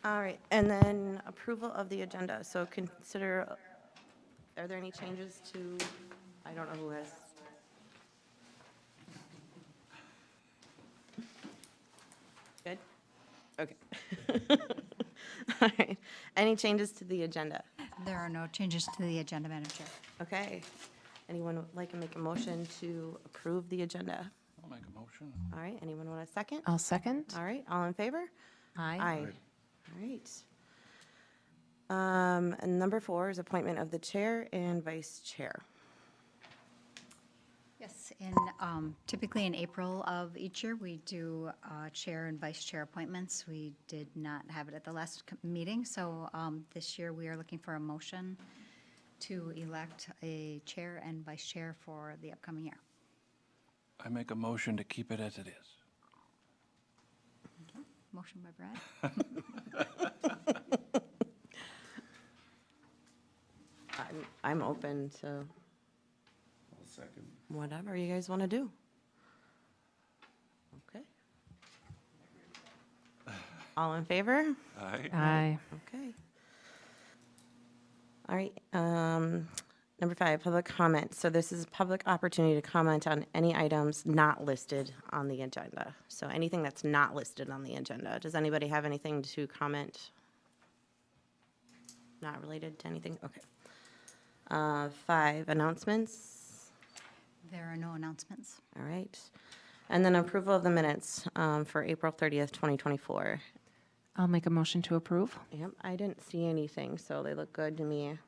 All right, and then approval of the agenda. So consider, are there any changes to, I don't know who has. Good? Okay. All right. Any changes to the agenda? There are no changes to the agenda, Madam Chair. Okay. Anyone would like to make a motion to approve the agenda? I'll make a motion. All right, anyone want a second? I'll second. All right, all in favor? Aye. All right. And number 4 is appointment of the chair and vice chair. Yes, typically in April of each year, we do chair and vice chair appointments. We did not have it at the last meeting, so this year we are looking for a motion to elect a chair and vice chair for the upcoming year. I make a motion to keep it as it is. Motion by Brad. I'm open to I'll second. whatever you guys want to do. Okay. All in favor? Aye. Aye. Okay. All right, number 5, public comment. So this is a public opportunity to comment on any items not listed on the agenda. So anything that's not listed on the agenda. Does anybody have anything to comment? Not related to anything? Okay. 5, announcements. There are no announcements. All right. And then approval of the minutes for April 30th, 2024. I'll make a motion to approve. Yep, I didn't see anything, so they look good to me.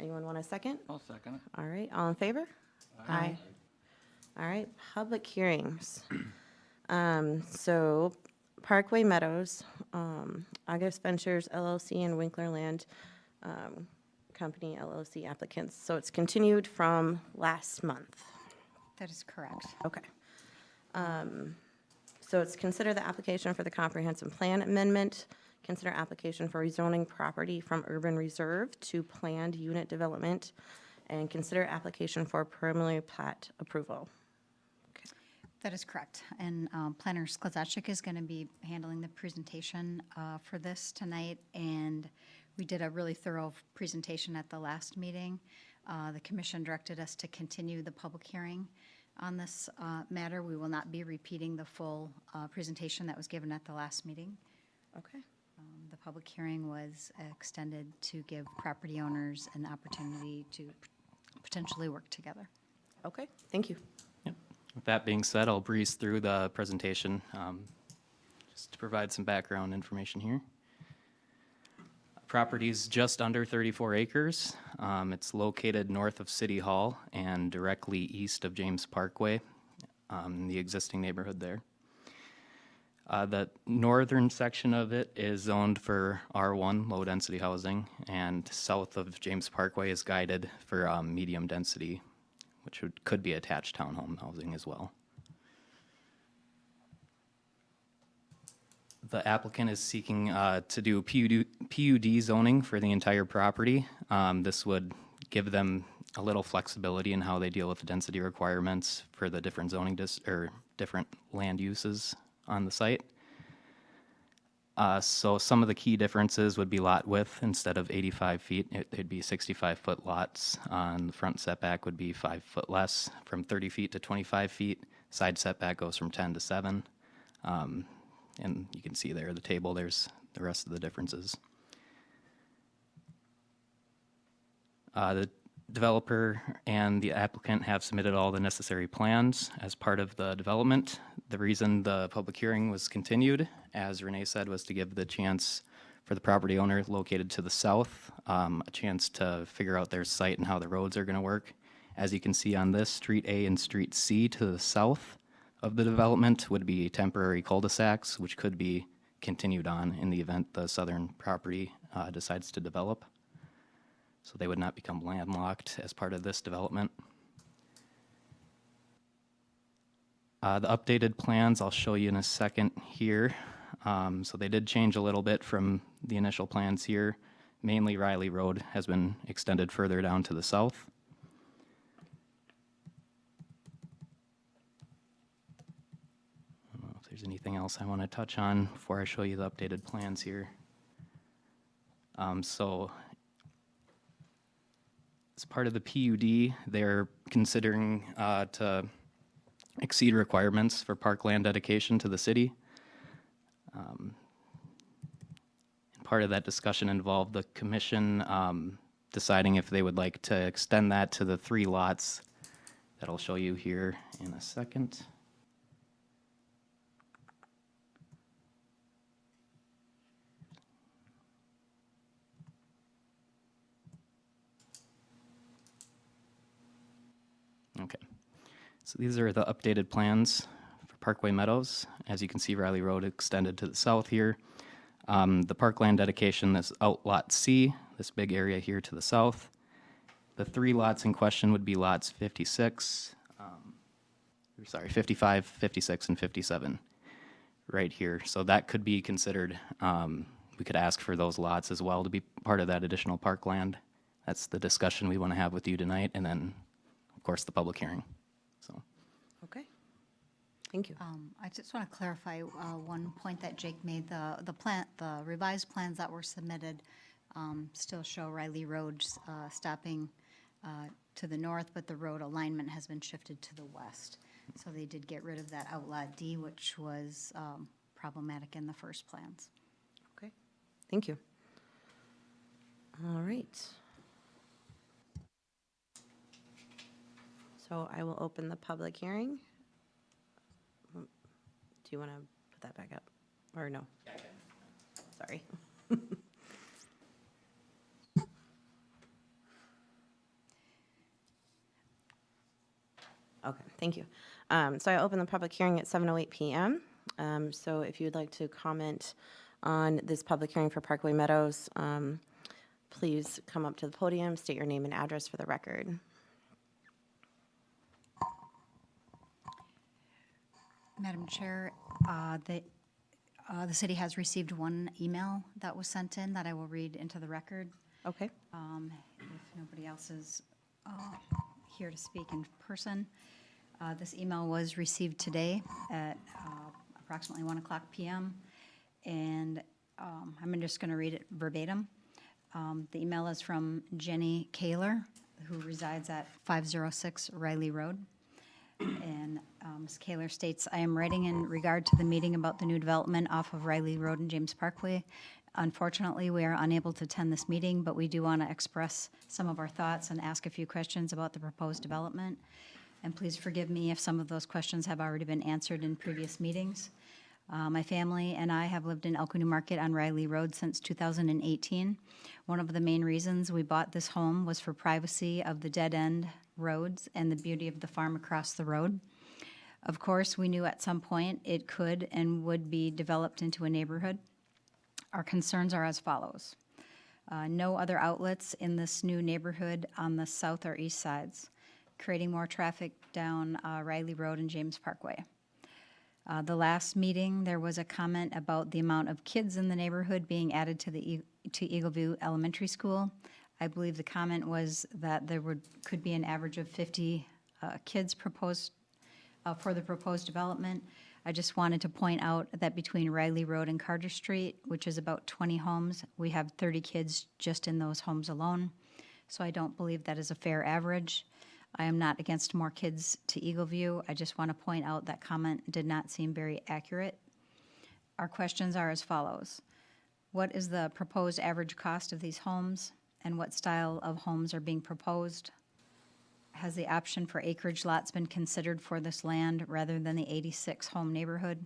Anyone want a second? I'll second it. All right, all in favor? Aye. All right, public hearings. So Parkway Meadows, August Ventures LLC and Winklerland Company LLC applicants. So it's continued from last month. That is correct. Okay. So it's consider the application for the comprehensive plan amendment, consider application for rezoning property from urban reserve to planned unit development, and consider application for preliminary plat approval. That is correct. And Planner Sklazachik is going to be handling the presentation for this tonight. And we did a really thorough presentation at the last meeting. The commission directed us to continue the public hearing on this matter. We will not be repeating the full presentation that was given at the last meeting. Okay. The public hearing was extended to give property owners an opportunity to potentially work together. Okay, thank you. Yep. With that being said, I'll breeze through the presentation just to provide some background information here. Property's just under 34 acres. It's located north of City Hall and directly east of James Parkway, the existing neighborhood there. The northern section of it is zoned for R1, low-density housing, and south of James Parkway is guided for medium density, which could be attached townhome housing as well. The applicant is seeking to do PUD zoning for the entire property. This would give them a little flexibility in how they deal with the density requirements for the different zoning different land uses on the site. So some of the key differences would be lot width. Instead of 85 feet, it'd be 65-foot lots. On the front setback would be 5 foot less, from 30 feet to 25 feet. Side setback goes from 10 to 7. And you can see there, the table, there's the rest of the differences. The developer and the applicant have submitted all the necessary plans as part of the development. The reason the public hearing was continued, as Renee said, was to give the chance for the property owner located to the south a chance to figure out their site and how the roads are going to work. As you can see on this, Street A and Street C to the south of the development would be temporary cul-de-sacs, which could be continued on in the event the southern property decides to develop. So they would not become landlocked as part of this development. The updated plans I'll show you in a second here. So they did change a little bit from the initial plans here. Mainly Riley Road has been extended further down to the south. I don't know if there's anything else I want to touch on before I show you the updated plans here. So as part of the PUD, they're considering to exceed requirements for parkland dedication to the city. Part of that discussion involved the commission deciding if they would like to extend that to the 3 lots that I'll show you here in a second. Okay, so these are the updated plans for Parkway Meadows. As you can see, Riley Road extended to the south here. The parkland dedication, this outlot C, this big area here to the south. The 3 lots in question would be lots 55, 56, and 57 right here. So that could be considered, we could ask for those lots as well to be part of that additional parkland. That's the discussion we want to have with you tonight, and then, of course, the public hearing. So. Okay. Thank you. I just want to clarify one point that Jake made. The revised plans that were submitted still show Riley Road stopping to the north, but the road alignment has been shifted to the west. So they did get rid of that outlot D, which was problematic in the first plans. Okay. Thank you. All right. So I will open the public hearing. Do you want to put that back up? Or no? Sorry. Okay, thank you. So I open the public hearing at 7:08 PM. So if you'd like to comment on this public hearing for Parkway Meadows, please come up to the podium, state your name and address for the record. Madam Chair, the city has received one email that was sent in that I will read into the record. Okay, If nobody else is here to speak in person. This email was received today at approximately 1:00 PM, and I'm just going to read it verbatim. The email is from Jenny Kaler, who resides at 506 Riley Road. And Ms. Kaler states, I am writing in regard to the meeting about the new development off of Riley Road and James Parkway. Unfortunately, we are unable to attend this meeting, but we do want to express some of our thoughts and ask a few questions about the proposed development. And please forgive me if some of those questions have already been answered in previous meetings. My family and I have lived in Elko New Market on Riley Road since 2018. One of the main reasons we bought this home was for privacy of the dead-end roads and the beauty of the farm across the road. Of course, we knew at some point it could and would be developed into a neighborhood. Our concerns are as follows. No other outlets in this new neighborhood on the south or east sides, creating more traffic down Riley Road and James Parkway. The last meeting, there was a comment about the amount of kids in the neighborhood being added to Eagleview Elementary School. I believe the comment was that there could be an average of 50 kids proposed for the proposed development. I just wanted to point out that between Riley Road and Carter Street, which is about 20 homes, we have 30 kids just in those homes alone. So I don't believe that is a fair average. I am not against more kids to Eagleview. I just want to point out that comment did not seem very accurate. Our questions are as follows. What is the proposed average cost of these homes, and what style of homes are being proposed? Has the option for acreage lots been considered for this land rather than the 86 home neighborhood?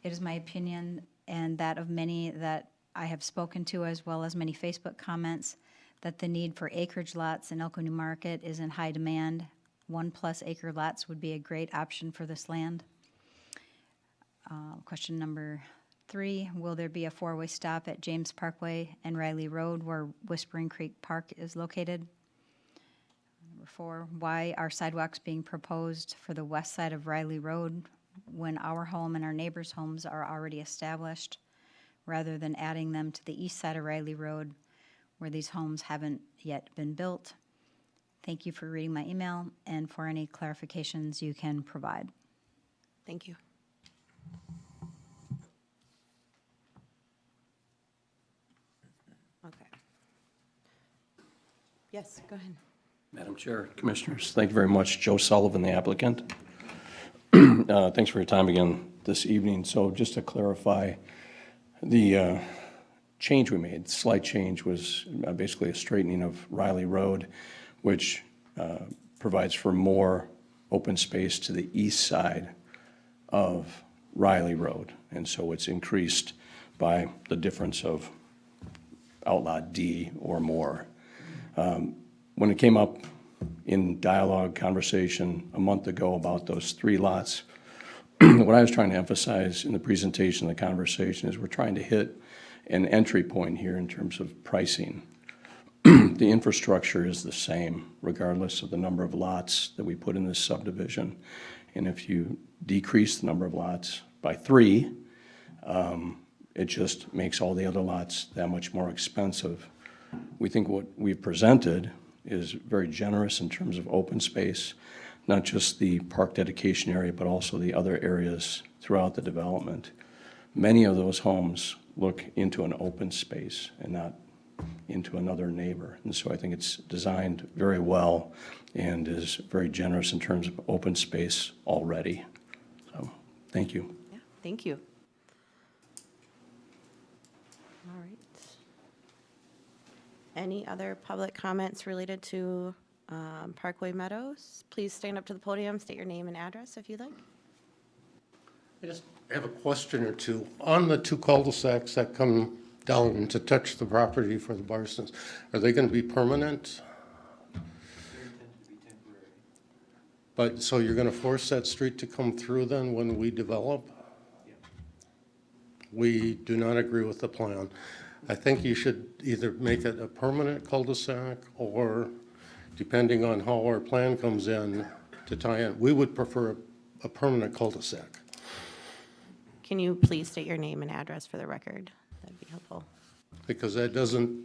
It is my opinion, and that of many that I have spoken to, as well as many Facebook comments, that the need for acreage lots in Elko New Market is in high demand. 1+ acre lots would be a great option for this land. Question number 3, will there be a 4-way stop at James Parkway and Riley Road where Whispering Creek Park is located? Number 4, why are sidewalks being proposed for the west side of Riley Road when our home and our neighbors' homes are already established, rather than adding them to the east side of Riley Road where these homes haven't yet been built? Thank you for reading my email and for any clarifications you can provide. thank you. Okay. Yes, go ahead. Madam Chair, Commissioners, thank you very much. Joe Sullivan, the applicant. Thanks for your time again this evening. So just to clarify, the change we made, slight change, was basically a straightening of Riley Road, which provides for more open space to the east side of Riley Road. And so it's increased by the difference of outlot D or more. When it came up in dialogue, conversation a month ago about those 3 lots, what I was trying to emphasize in the presentation, the conversation, is we're trying to hit an entry point here in terms of pricing. The infrastructure is the same regardless of the number of lots that we put in this subdivision. And if you decrease the number of lots by 3, it just makes all the other lots that much more expensive. We think what we've presented is very generous in terms of open space, not just the park dedication area, but also the other areas throughout the development. Many of those homes look into an open space and not into another neighbor. And so I think it's designed very well and is very generous in terms of open space already. So, thank you. Yeah, thank you. All right. Any other public comments related to Parkway Meadows? Please stand up to the podium, state your name and address if you'd like. I just have a question or two. On the 2 cul-de-sacs that come down to touch the property for the Barsons, are they going to be permanent? But, so you're going to force that street to come through then when we develop? We do not agree with the plan. I think you should either make it a permanent cul-de-sac or, depending on how our plan comes in, to tie in. We would prefer a permanent cul-de-sac. Can you please state your name and address for the record? That'd be helpful. Because that doesn't,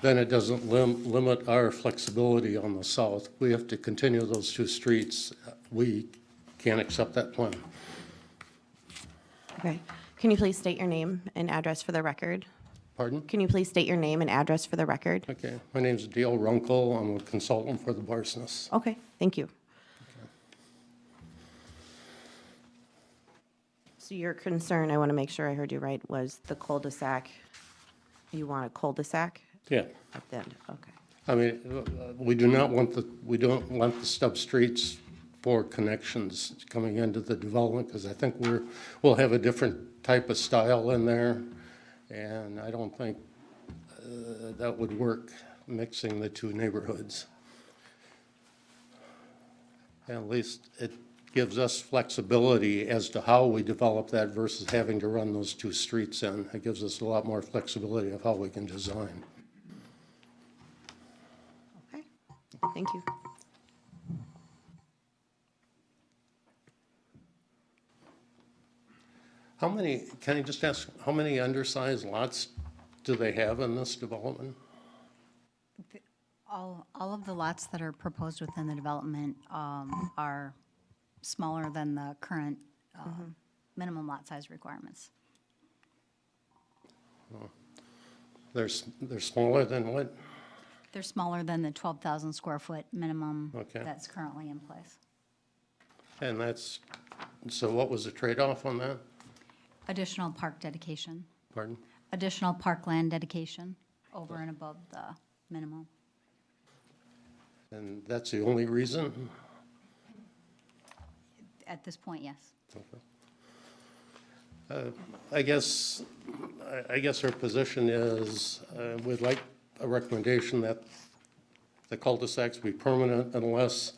then it doesn't limit our flexibility on the south. We have to continue those 2 streets. We can't accept that plan. Okay. Can you please state your name and address for the record? Pardon? Can you please state your name and address for the record? Okay, my name's Dale Runkle. I'm a consultant for the Barsness. Okay, thank you. So your concern, I want to make sure I heard you right, was the cul-de-sac. You want a cul-de-sac Yeah, at the end? Okay. I mean, we don't want the stub streets for connections coming into the development, because I think we'll have a different type of style in there, and I don't think that would work, mixing the 2 neighborhoods. At least it gives us flexibility as to how we develop that versus having to run those 2 streets in. It gives us a lot more flexibility of how we can design. Okay, thank you. How many, can I just ask, how many undersized lots do they have in this development? All of the lots that are proposed within the development are smaller than the current minimum lot size requirements. They're smaller than what? They're smaller than the 12,000 square foot minimum Okay. that's currently in place. And that's, so what was the trade-off on that? Additional park dedication, Pardon? additional parkland dedication over and above the minimum. And that's the only reason? At this point, yes. I guess our position is, we'd like a recommendation that the cul-de-sacs be permanent unless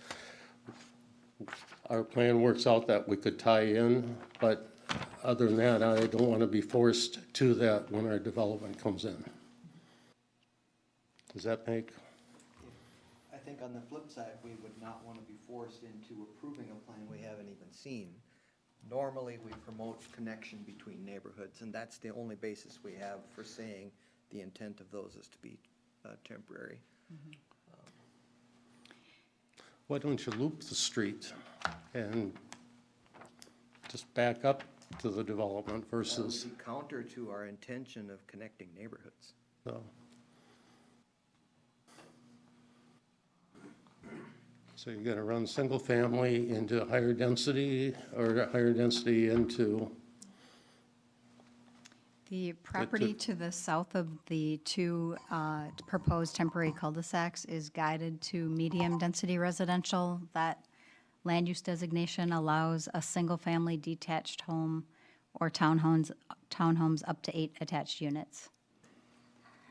our plan works out that we could tie in, but other than that, I don't want to be forced to that when our development comes in. Does that make? I think on the flip side, we would not want to be forced into approving a plan we haven't even seen. Normally, we promote connection between neighborhoods, and that's the only basis we have for saying the intent of those is to be temporary. Why don't you loop the street and just back up to the development That versus, would be counter to our intention of connecting neighborhoods. so. So you're gonna run single family into higher density or higher density into, The property to the south of the two proposed temporary cul-de-sacs is guided to medium-density residential. That land use designation allows a single-family detached home or townhomes up to 8 attached units.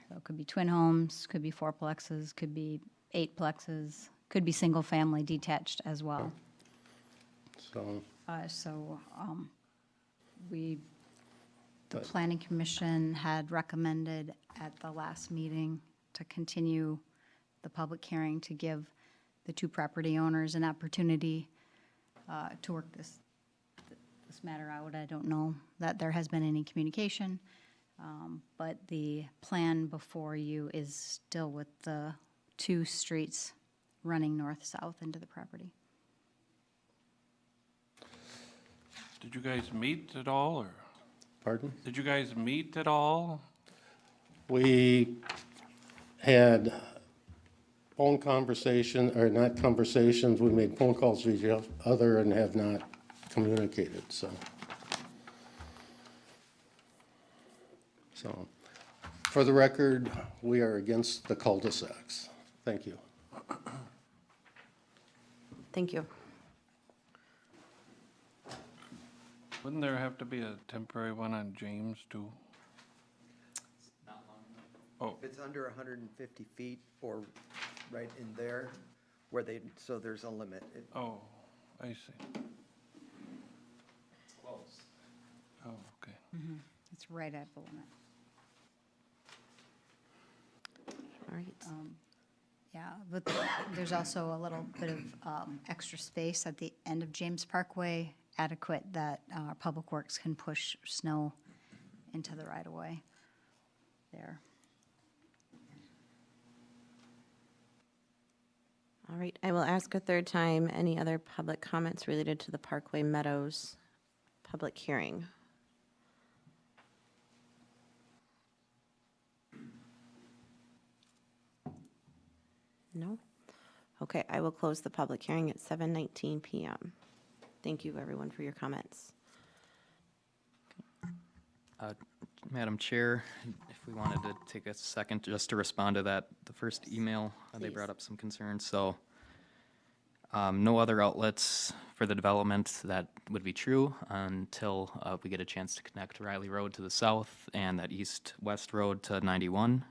So it could be twin homes, could be fourplexes, could be eightplexes, could be single-family detached as well. so, The Planning Commission had recommended at the last meeting to continue the public hearing to give the two property owners an opportunity to work this matter out. I don't know that there has been any communication, but the plan before you is still with the 2 streets running north-south into the property. Did you guys meet at all, or? pardon? Did you guys meet at all? We had phone conversation, or not conversations, we made phone calls to each other and have not communicated, so. So, for the record, we are against the cul-de-sacs. Thank you. Thank you. Wouldn't there have to be a temporary one on James too? Oh, If it's under 150 feet or right in there, where they, so there's a limit. oh, I see. Oh, okay. It's right at the limit. All right. Yeah, but there's also a little bit of extra space at the end of James Parkway, adequate that Public Works can push snow into the right-of-way there. All right, I will ask a third time, any other public comments related to the Parkway Meadows public hearing? No? Okay, I will close the public hearing at 7:19 PM. Thank you, everyone, for your comments. Madam Chair, if we wanted to take a second just to respond to that, the first email, they brought up some concerns. So no other outlets for the development, that would be true until we get a chance to connect Riley Road to the south and that east-west road to 91.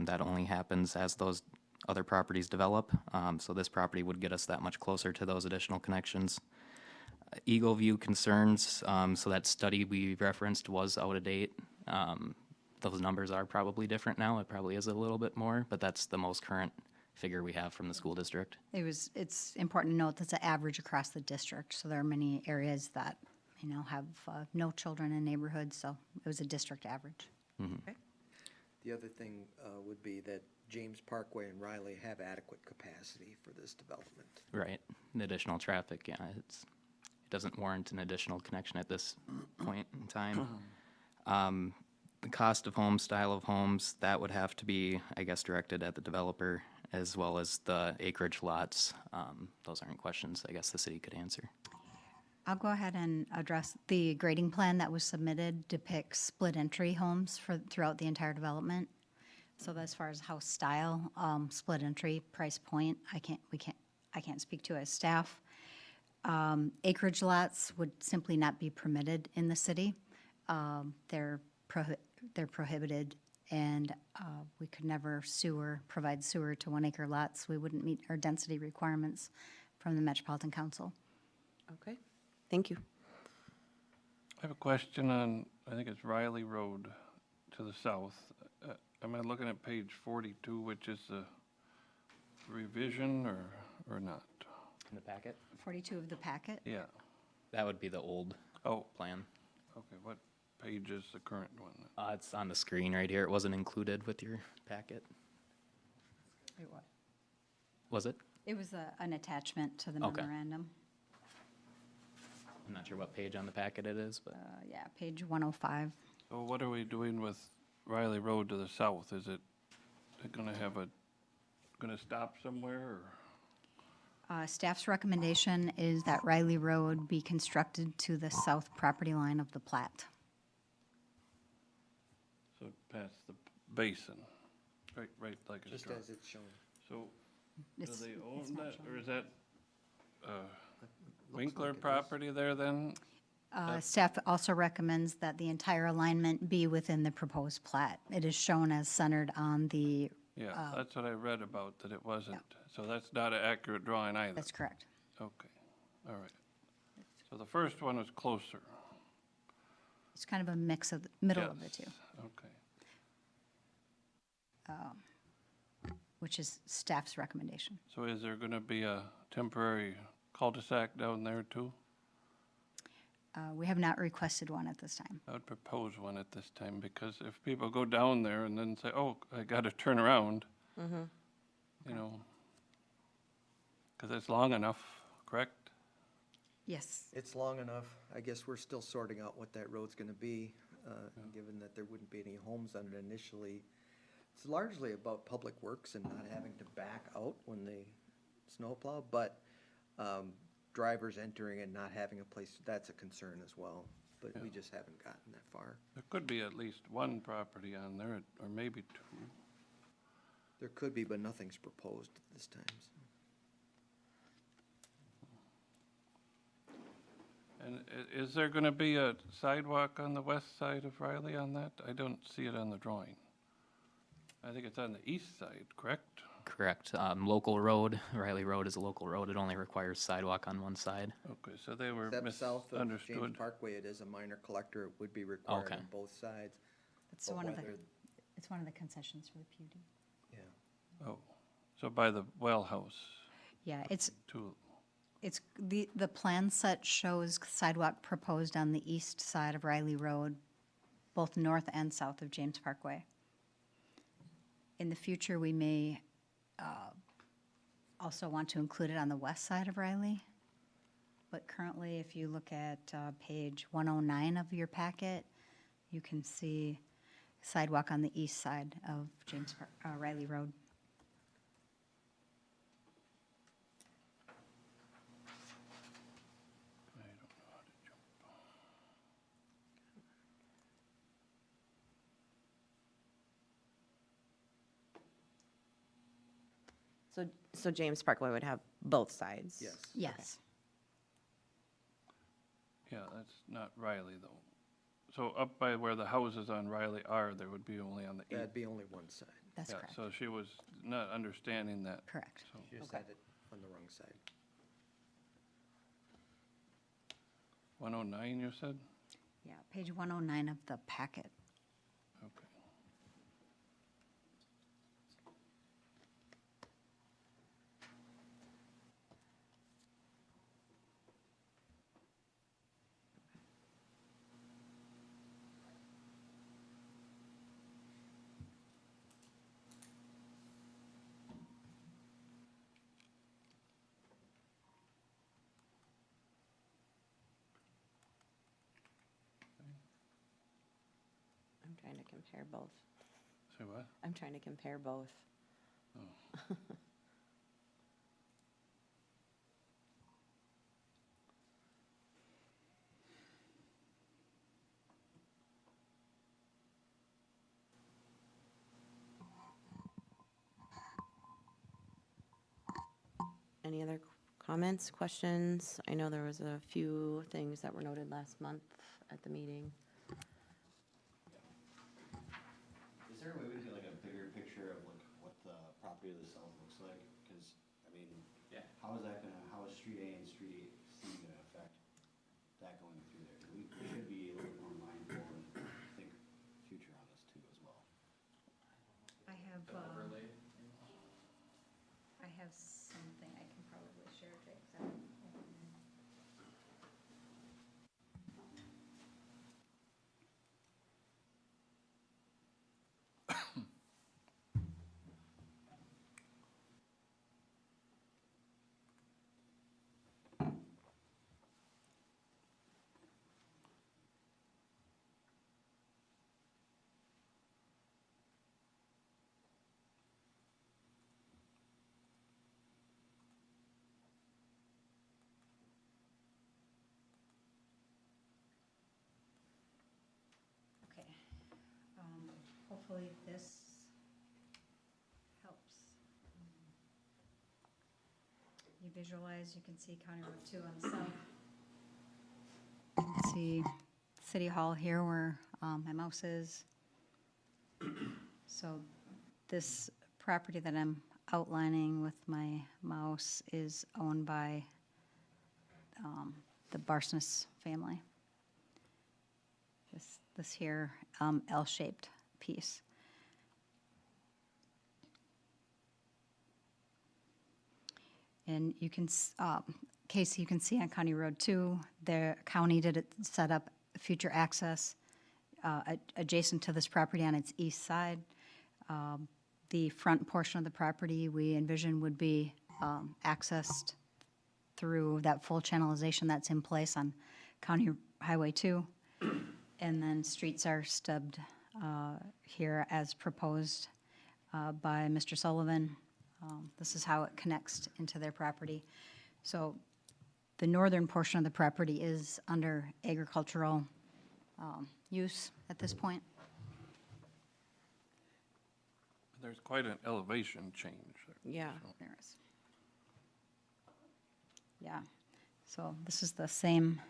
That only happens as those other properties develop. So this property would get us that much closer to those additional connections. Eagle View concerns, so that study we referenced was out of date. Those numbers are probably different now. It probably is a little bit more, but that's the most current figure we have from the school district. It's important to note that's an average across the district, so there are many areas that, have no children in neighborhoods, so it was a district average. The other thing would be that James Parkway and Riley have adequate capacity for this development. Right, the additional traffic, yeah, it doesn't warrant an additional connection at this point in time. The cost of homes, style of homes, that would have to be, I guess, directed at the developer as well as the acreage lots. Those aren't questions I guess the city could answer. I'll go ahead and address the grading plan that was submitted depicts split entry homes throughout the entire development. So as far as house style, split entry, price point, I can't speak to as staff. Acreage lots would simply not be permitted in the city. They're prohibited, and we could never provide sewer to 1 acre lots. We wouldn't meet our density requirements from the Metropolitan Council. Okay, thank you. I have a question on, I think it's Riley Road to the south. Am I looking at page 42, which is the revision or not? In the packet? 42 of the packet. Yeah. That would be the old Oh, plan. okay. What page is the current one? It's on the screen right here. It wasn't included with your packet. It was. Was it? It was an attachment to the Okay. memorandum. I'm not sure what page on the packet it is, but Yeah, page 105. So what are we doing with Riley Road to the south? Is it gonna stop somewhere or? Staff's recommendation is that Riley Road be constructed to the south property line of the plat. So past the basin, right like it's Just drawn. as it's shown. So do It's- they it's own not that, shown. or is that Looks Winkler like it is. property there then? Staff also recommends that the entire alignment be within the proposed plat. It is shown as centered on the, Yeah, that's what I read about, that it wasn't. So that's not an accurate drawing either. that's correct. Okay, all right. So the first one was closer. It's kind of a mix of the middle of the two, Yes, okay. which is staff's recommendation. So is there going to be a temporary cul-de-sac down there too? We have not requested one at this time. I would propose one at this time, because if people go down there and then say, oh, I got to turn around, you know, because it's long enough, correct? Yes. It's long enough. I guess we're still sorting out what that road's gonna be, given that there wouldn't be any homes on it initially. It's largely about public works and not having to back out when they snowplow, but, drivers entering and not having a place, that's a concern as well. But we just haven't gotten that far. There could be at least one property on there, or maybe two. There could be, but nothing's proposed at this time, so. And is there going to be a sidewalk on the west side of Riley on that? I don't see it on the drawing. I think it's on the east side, correct? Correct. Local road, Riley Road is a local road. It only requires sidewalk on one side. Okay, so they were Except south of James misunderstood. Parkway, it is a minor collector, it would be required Okay. on both sides. It's But one of the, whether- it's one of the concessions for the PUD. Yeah. Oh, so by the well house Yeah, too. it's, the plan set shows sidewalk proposed on the east side of Riley Road, both north and south of James Parkway. In the future, we may also want to include it on the west side of Riley. But currently, if you look at page 109 of your packet, you can see sidewalk on the east side of Riley Road. I don't know how to jump. So James Parkway would have both sides? Yes. Yes. Yeah, that's not Riley though. So up by where the houses on Riley are, there would be only on the east. That'd be only one side. That's Yeah, correct. so she was not understanding that. Correct. So, You just Okay. had it on the wrong side. 109 you said? Yeah, page 109 of the packet. Okay. I'm trying to compare both. Say what? I'm trying to compare both. Any other comments, questions? I know there was a few things that were noted last month at the meeting. Is there a way we can get like a bigger picture of like what the property of the south looks like? Because, I mean, how is that gonna, how is Street A and Street C gonna affect that going through there? 'Cause we should be a little bit more mindful and think future on this too as well. I have something I can probably share, Jake. Hopefully this helps. You visualize, you can see County Road 2 on the south. You can see City Hall here where my mouse is. So this property that I'm outlining with my mouse is owned by the Barsness family. This here L-shaped piece. And you can, Casey, you can see on County Road 2, the county did set up future access adjacent to this property on its east side. The front portion of the property we envision would be accessed through that full channelization that's in place on County Highway 2. And then streets are stubbed here as proposed by Mr. Sullivan. This is how it connects into their property. So the northern portion of the property is under agricultural use at this point. There's quite an elevation change there. Yeah. There is. Yeah, so this is the same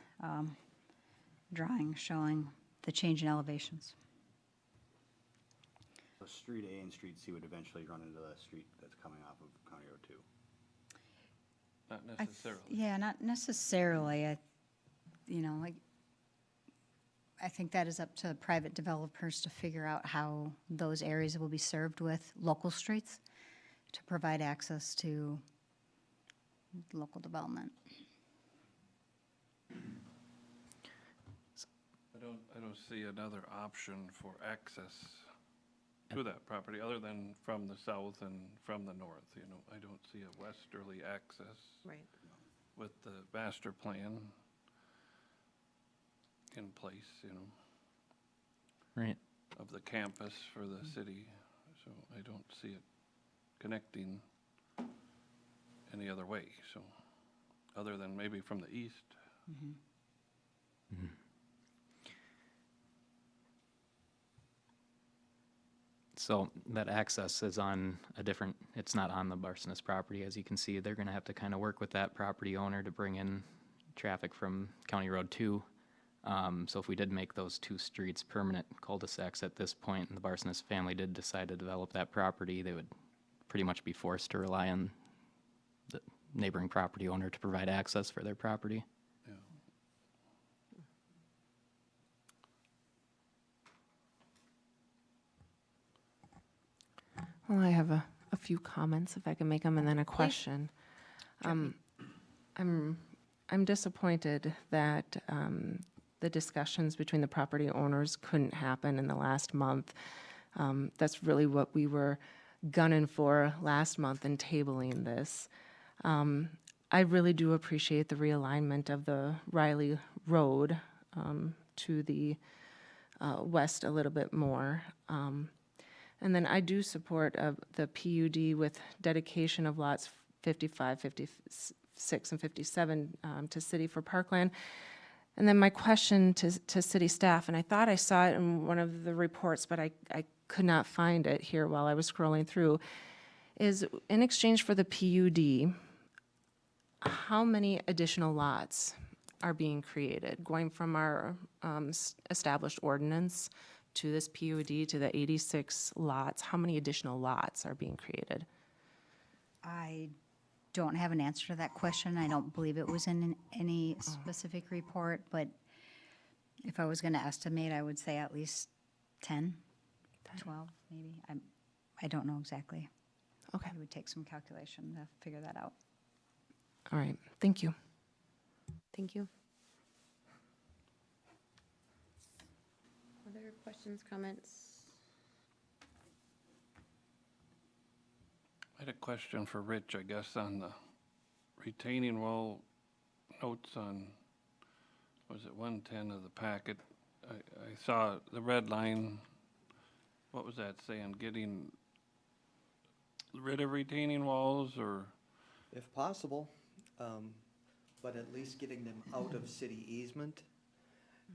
drawing showing the change in elevations. So Street A and Street C would eventually run into the street that's coming off of County Road 2. Not necessarily. Yeah, not necessarily. I think that is up to private developers to figure out how those areas will be served with local streets to provide access to local development. I don't see another option for access to that property other than from the south and from the north, you know. I don't see a westerly access Right. with the master plan in place, you know, Right. of the campus for the city. So I don't see it connecting any other way, so, other than maybe from the east. So that access is on a different, it's not on the Barsness property. As you can see, they're going to have to kind of work with that property owner to bring in traffic from County Road 2. So if we did make those two streets permanent cul-de-sacs at this point, and the Barsness family did decide to develop that property, they would pretty much be forced to rely on the neighboring property owner to provide access for their property. Yeah. Well, I have a few comments, if I can make them, and then a question. I'm disappointed that the discussions between the property owners couldn't happen in the last month. That's really what we were gunning for last month in tabling this. I really do appreciate the realignment of the Riley Road to the west a little bit more. And then I do support the PUD with dedication of lots 55, 56, and 57 to city for parkland. And then my question to city staff, and I thought I saw it in one of the reports, but I could not find it here while I was scrolling through, is in exchange for the PUD, how many additional lots are being created, going from our established ordinance to this PUD to the 86 lots? How many additional lots are being created? I don't have an answer to that question. I don't believe it was in any specific report, but if I was going to estimate, I would say at least 10, 12 maybe. I don't know exactly. Okay, It would take some calculation to figure that out. all right, thank you. Thank you. Other questions, comments? I had a question for Rich, I guess, on the retaining wall notes on, was it 110 of the packet? I saw the red line. What was that saying? Getting rid of retaining walls, or? If possible, but at least getting them out of city easement.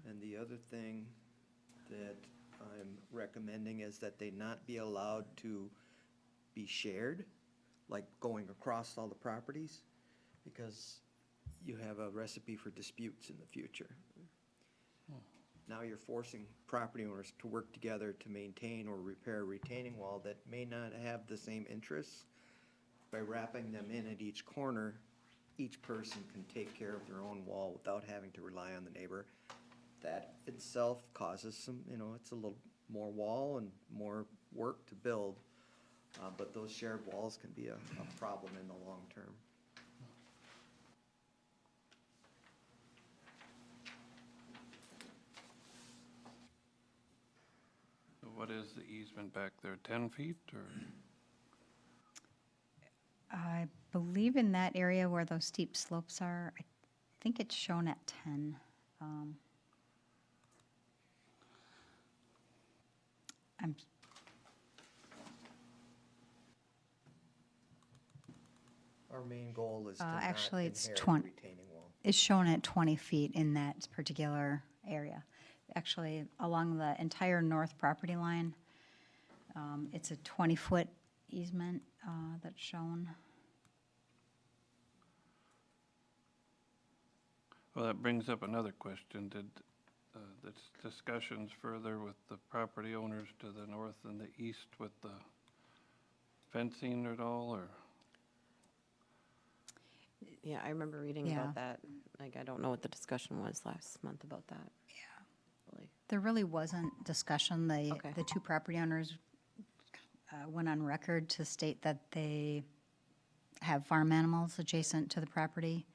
And the other thing that I'm recommending is that they not be allowed to be shared, like going across all the properties, because you have a recipe for disputes in the future. Now you're forcing property owners to work together to maintain or repair a retaining wall that may not have the same interests. By wrapping them in at each corner, each person can take care of their own wall without having to rely on the neighbor. That itself causes some, it's a little more wall and more work to build, but those shared walls can be a problem in the long term. So what is the easement back there, 10 feet or? I believe in that area where those steep slopes are, I think it's shown at 10. I'm, Our main goal is to not actually, it's inherit a 20. retaining wall. it's shown at 20 feet in that particular area. Actually, along the entire north property line, it's a 20-foot easement that's shown. Well, that brings up another question. Did the discussions further with the property owners to the north and the east with the fencing at all, or? Yeah, I remember reading Yeah. about that. Like, I don't know what the discussion was last month about that. Really. There really wasn't discussion. Okay. The two property owners went on record to state that they have farm animals adjacent to the property.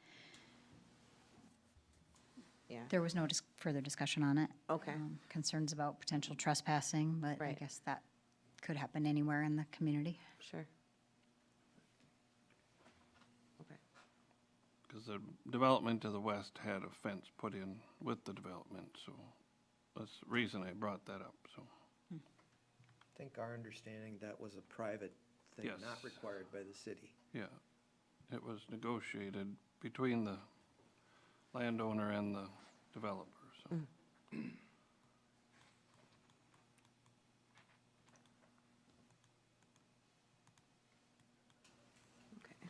Yeah. There was no further discussion on it. Okay. Concerns about potential trespassing, but I Right. guess that could happen anywhere in the community. Sure. Okay. Because the development to the west had a fence put in with the development, so that's the reason I brought that up, so. I think our understanding that was a private thing, Yes. not required by the city. Yeah, it was negotiated between the landowner and the developer, so. Okay.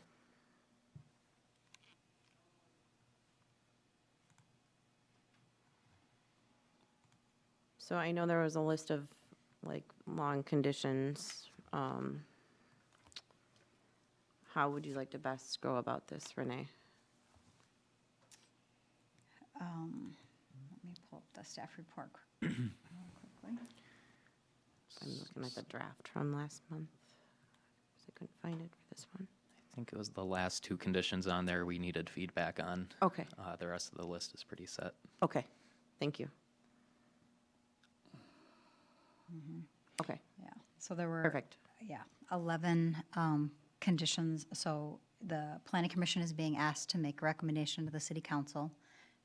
So I know there was a list of, like, long conditions. How would you like to best go about this, Renee? Let me pull up the staff report quickly. I'm looking at the draft from last month. 'Cause I couldn't find it for this one. I think it was the last two conditions on there we needed feedback on. Okay, The rest of the list is pretty set. okay, thank you. Okay, Yeah, so there were. perfect. Yeah, 11 conditions. So the planning commission is being asked to make a recommendation to the city council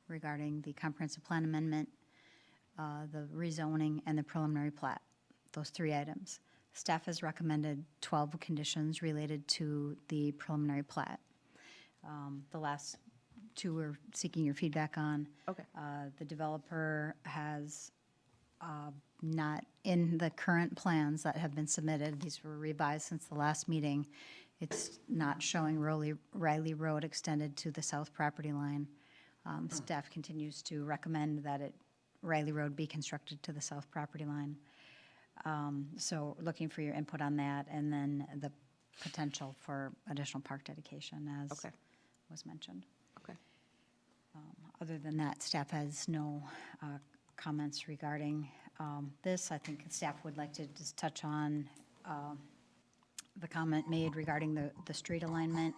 regarding the comprehensive plan amendment, the rezoning, and the preliminary plat, those 3 items. Staff has recommended 12 conditions related to the preliminary plat. The last 2 we're seeking your feedback on. Okay. The developer has not, in the current plans that have been submitted, these were revised since the last meeting, it's not showing Riley Road extended to the south property line. Staff continues to recommend that Riley Road be constructed to the south property line. So looking for your input on that, and then the potential for additional park dedication, as Okay. was mentioned. Okay. Other than that, staff has no comments regarding this. I think staff would like to just touch on the comment made regarding the street alignment.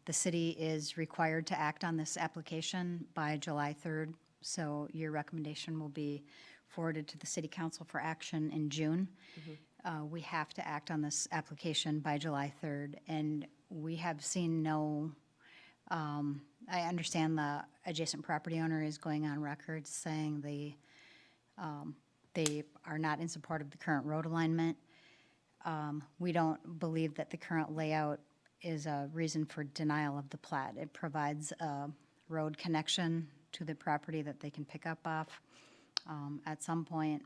The city is required to act on this application by July 3rd, so your recommendation will be forwarded to the city council for action in June. We have to act on this application by July 3rd, and we have seen no, I understand the adjacent property owner is going on record saying they are not in support of the current road alignment. We don't believe that the current layout is a reason for denial of the plat. It provides a road connection to the property that they can pick up off. At some point,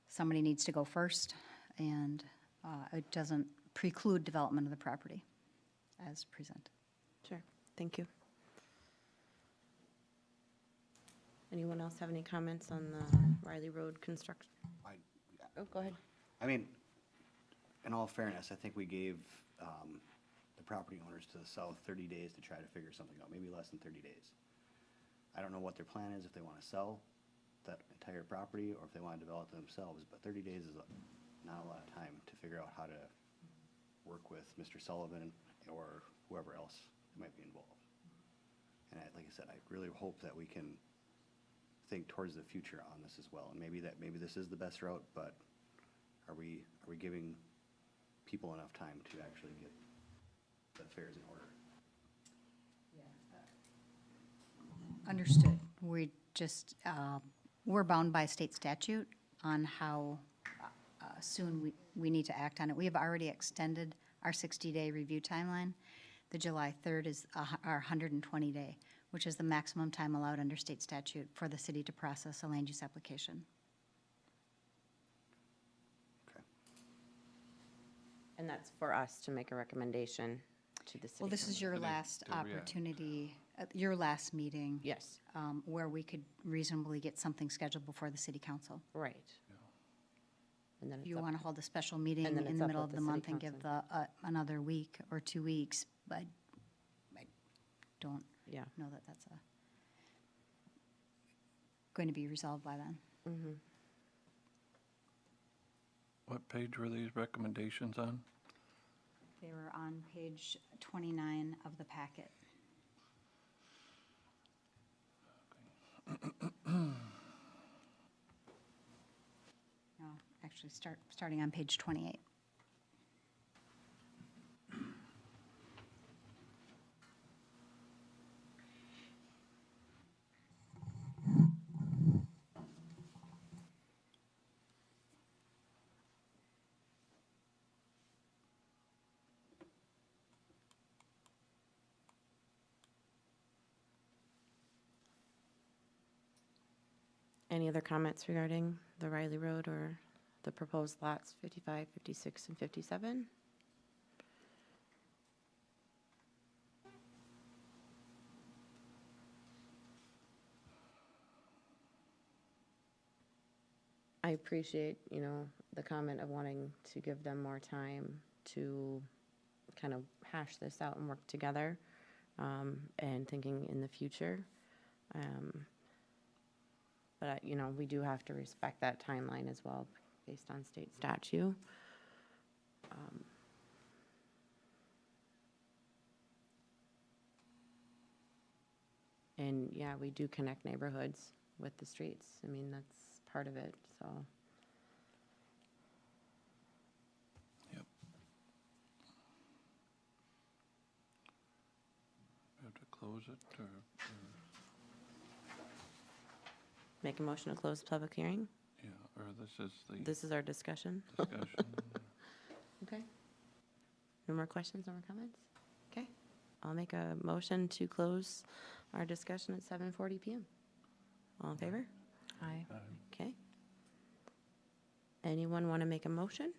somebody needs to go first, and it doesn't preclude development of the property as presented. Sure, thank you. Anyone else have any comments on the Riley Road construction? Oh, go ahead. I mean, in all fairness, I think we gave the property owners to the south 30 days to try to figure something out, maybe less than 30 days. I don't know what their plan is, if they want to sell that entire property or if they want to develop it themselves, but 30 days is not a lot of time to figure out how to work with Mr. Sullivan or whoever else might be involved. And like I said, I really hope that we can think towards the future on this as well. And maybe this is the best route, but are we giving people enough time to actually get the affairs in order? Understood. We just, we're bound by state statute on how soon we need to act on it. We have already extended our 60-day review timeline. The July 3rd is our 120-day, which is the maximum time allowed under state statute for the city to process a land use application. Okay. And that's for us to make a recommendation to the city. Well, this is your last to react. opportunity, your last meeting. Yes, Where we could reasonably get something scheduled before the city council. right. And then If it's you up- want to hold a special meeting And then in it's the up middle with of the the city month and give the, another week or 2 weeks, but I don't Yeah. know that that's going to be resolved by then. What page were these recommendations on? They were on page 29 of the packet. No, actually, starting on page 28. Any other comments regarding the Riley Road or the proposed lots 55, 56, and 57? I appreciate, the comment of wanting to give them more time to kind of hash this out and work together, and thinking in the future. But, we do have to respect that timeline as well, based on state statute. And, yeah, we do connect neighborhoods with the streets. I mean, that's part of it, so. Yep. We have to close it, or, Make a motion to close the public hearing? yeah, or this is the This is our discussion. discussion? Okay. No more questions, no more comments? Okay. I'll make a motion to close our discussion at 7:40 PM. All in favor? Aye. Okay. Anyone want to make a motion?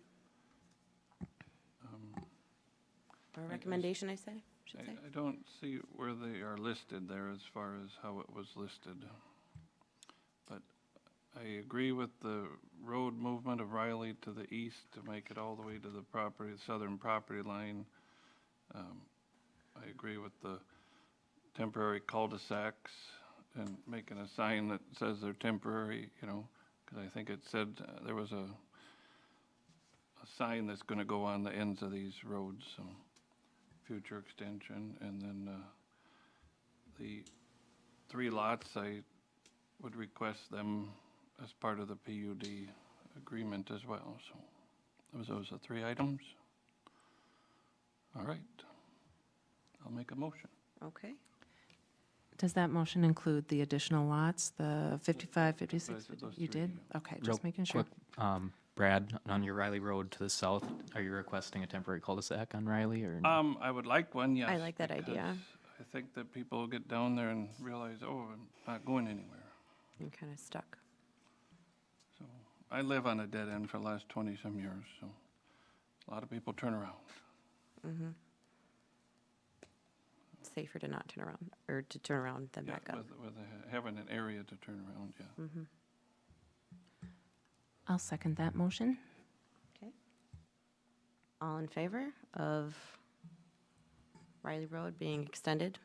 Or a recommendation, I should say? I don't see where they are listed there as far as how it was listed. But I agree with the road movement of Riley to the east to make it all the way to the southern property line. I agree with the temporary cul-de-sacs and making a sign that says they're temporary, because I think it said there was a sign that's going to go on the ends of these roads, so future extension. And then the 3 lots, I would request them as part of the PUD agreement as well. So those are 3 items. All right. I'll make a motion. Okay. Does that motion include the additional lots, the 55, 56? said those You 3, did? yeah. Okay, Real just making sure. quick, Brad, on your Riley Road to the south, are you requesting a temporary cul-de-sac on Riley, or? I would like one, yes. I like that idea. because I think that people get down there and realize, oh, I'm not going anywhere. You're kind of stuck. So I live on a dead end for the last 20-some years, so a lot of people turn around. Safer to not turn around, or to turn around than Yeah, back up. with having an area to turn around, yeah. I'll second that motion. Okay. All in favor of Riley Road being extended,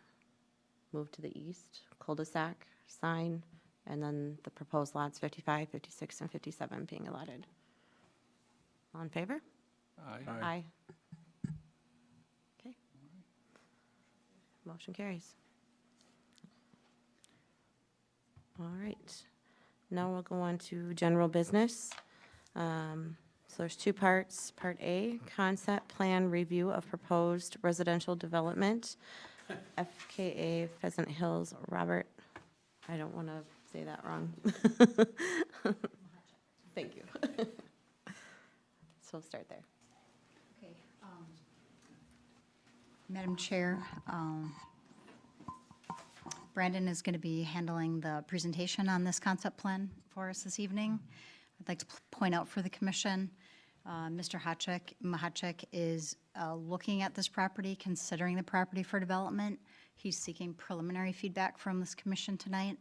move to the east, cul-de-sac, sign, and then the proposed lots 55, 56, and 57 being allotted? All in favor? Aye. Aye. Okay. Motion carries. All right. Now we'll go on to general business. So there's two parts. Part A, concept plan review of proposed residential development, FKA Pheasant Hills. Robert, I don't want to say that wrong. Thank you. So we'll start there. Okay. Madam Chair, Brandon is going to be handling the presentation on this concept plan for us this evening. I'd like to point out for the commission, Mr. Mahachek is looking at this property, considering the property for development. He's seeking preliminary feedback from this commission tonight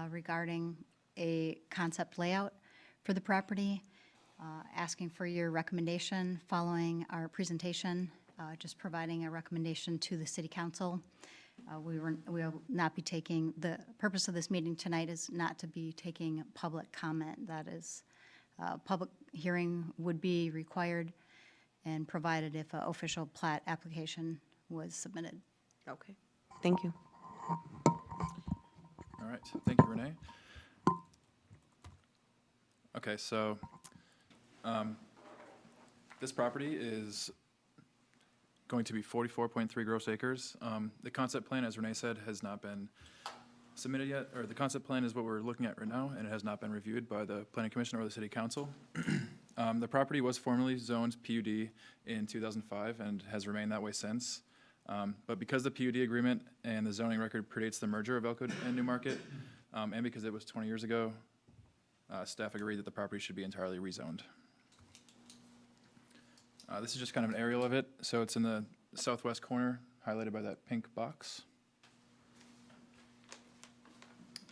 regarding a concept layout for the property, asking for your recommendation following our presentation, just providing a recommendation to the city council. We will not be taking, the purpose of this meeting tonight is not to be taking public comment. That is, public hearing would be required and provided if an official plat application was submitted. Okay. Thank you. All right, thank you, Renee. Okay, so this property is going to be 44.3 gross acres. The concept plan, as Renee said, has not been submitted yet, or the concept plan is what we're looking at right now, and it has not been reviewed by the Planning Commission or the City Council. The property was formerly zoned PUD in 2005 and has remained that way since. But because the PUD agreement and the zoning record predates the merger of Elkwood and Newmarket, and because it was 20 years ago, staff agreed that the property should be entirely rezoned. This is just kind of an aerial of it. So it's in the southwest corner, highlighted by that pink box.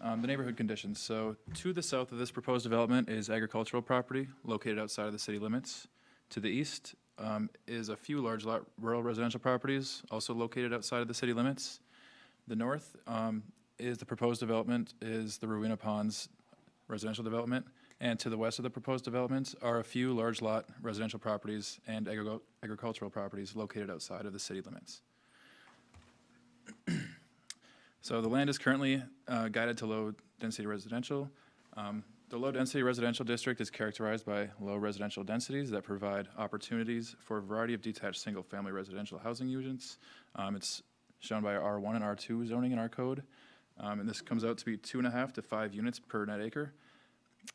The neighborhood conditions. So to the south of this proposed development is agricultural property located outside of the city limits. To the east is a few large lot rural residential properties also located outside of the city limits. The north is the proposed development is the Rowena Ponds residential development. And to the west of the proposed developments are a few large lot residential properties and agricultural properties located outside of the city limits. So the land is currently guided to low density residential. The low density residential district is characterized by low residential densities that provide opportunities for a variety of detached single family residential housing units. It's shown by R1 and R2 zoning in our code. And this comes out to be 2.5 to 5 units per net acre.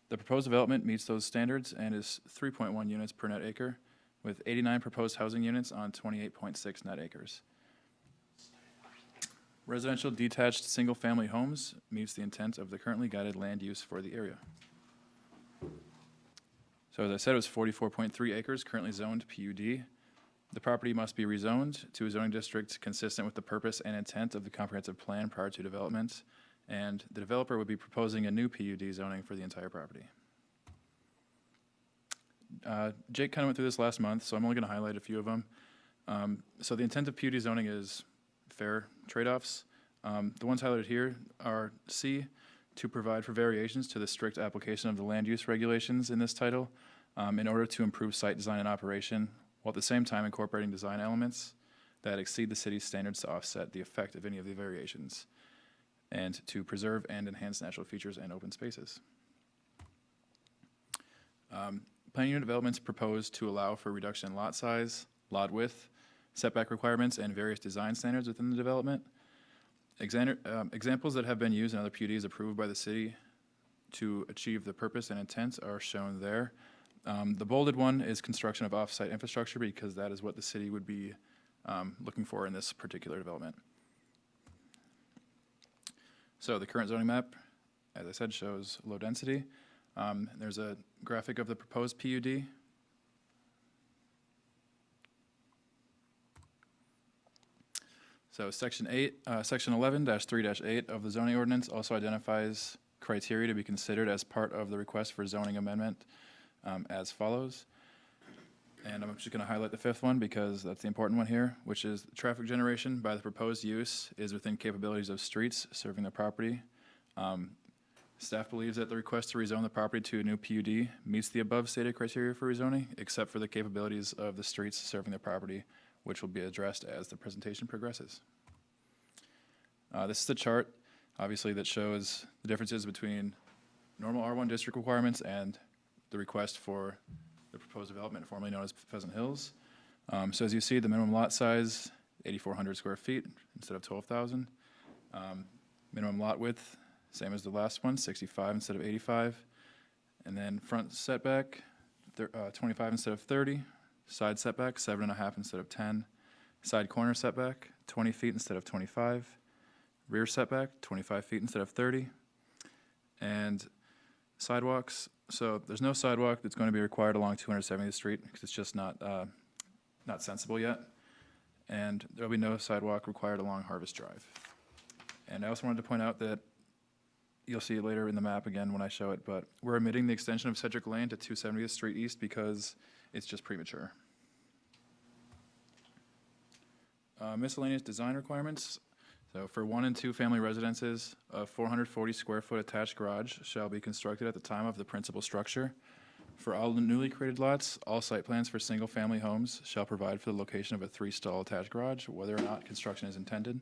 The proposed development meets those standards and is 3.1 units per net acre, with 89 proposed housing units on 28.6 net acres. Residential detached single-family homes meets the intent of the currently guided land use for the area. So as I said, it was 44.3 acres, currently zoned PUD. The property must be rezoned to a zoning district consistent with the purpose and intent of the comprehensive plan prior to development, and the developer would be proposing a new PUD zoning for the entire property. Jake kind of went through this last month, so I'm only going to highlight a few of them. So the intent of PUD zoning is fair trade-offs. The ones highlighted here are C, to provide for variations to the strict application of the land use regulations in this title in order to improve site design and operation, while at the same time incorporating design elements that exceed the city's standards to offset the effect of any of the variations, and to preserve and enhance natural features and open spaces. Planning unit developments proposed to allow for reduction in lot size, lot width, setback requirements, and various design standards within the development. Examples that have been used in other PUDs approved by the city to achieve the purpose and intent are shown there. The bolded one is construction of off-site infrastructure because that is what the city would be looking for in this particular development. So the current zoning map, as I said, shows low density. There's a graphic of the proposed PUD. So section 11-3-8 of the zoning ordinance also identifies criteria to be considered as part of the request for zoning amendment as follows. And I'm just going to highlight the fifth one because that's the important one here, which is traffic generation by the proposed use is within capabilities of streets serving the property. Staff believes that the request to rezone the property to a new PUD meets the above stated criteria for rezoning, except for the capabilities of the streets serving the property, which will be addressed as the presentation progresses. This is a chart, obviously, that shows the differences between normal R1 district requirements and the request for the proposed development, formerly known as Pheasant Hills. So as you see, the minimum lot size, 8,400 square feet instead of 12,000. Minimum lot width, same as the last one, 65 instead of 85. And then front setback, 25 instead of 30. Side setback, 7.5 instead of 10. Side corner setback, 20 feet instead of 25. Rear setback, 25 feet instead of 30. And sidewalks, so there's no sidewalk that's going to be required along 270th Street because it's just not sensible yet. And there'll be no sidewalk required along Harvest Drive. And I also wanted to point out that you'll see it later in the map again when I show it, but we're omitting the extension of Cedric Lane to 270th Street East because it's just premature. Miscellaneous design requirements. So for 1 and 2 family residences, a 440 square foot attached garage shall be constructed at the time of the principal structure. For all the newly created lots, all site plans for single family homes shall provide for the location of a 3-stall attached garage, whether or not construction is intended.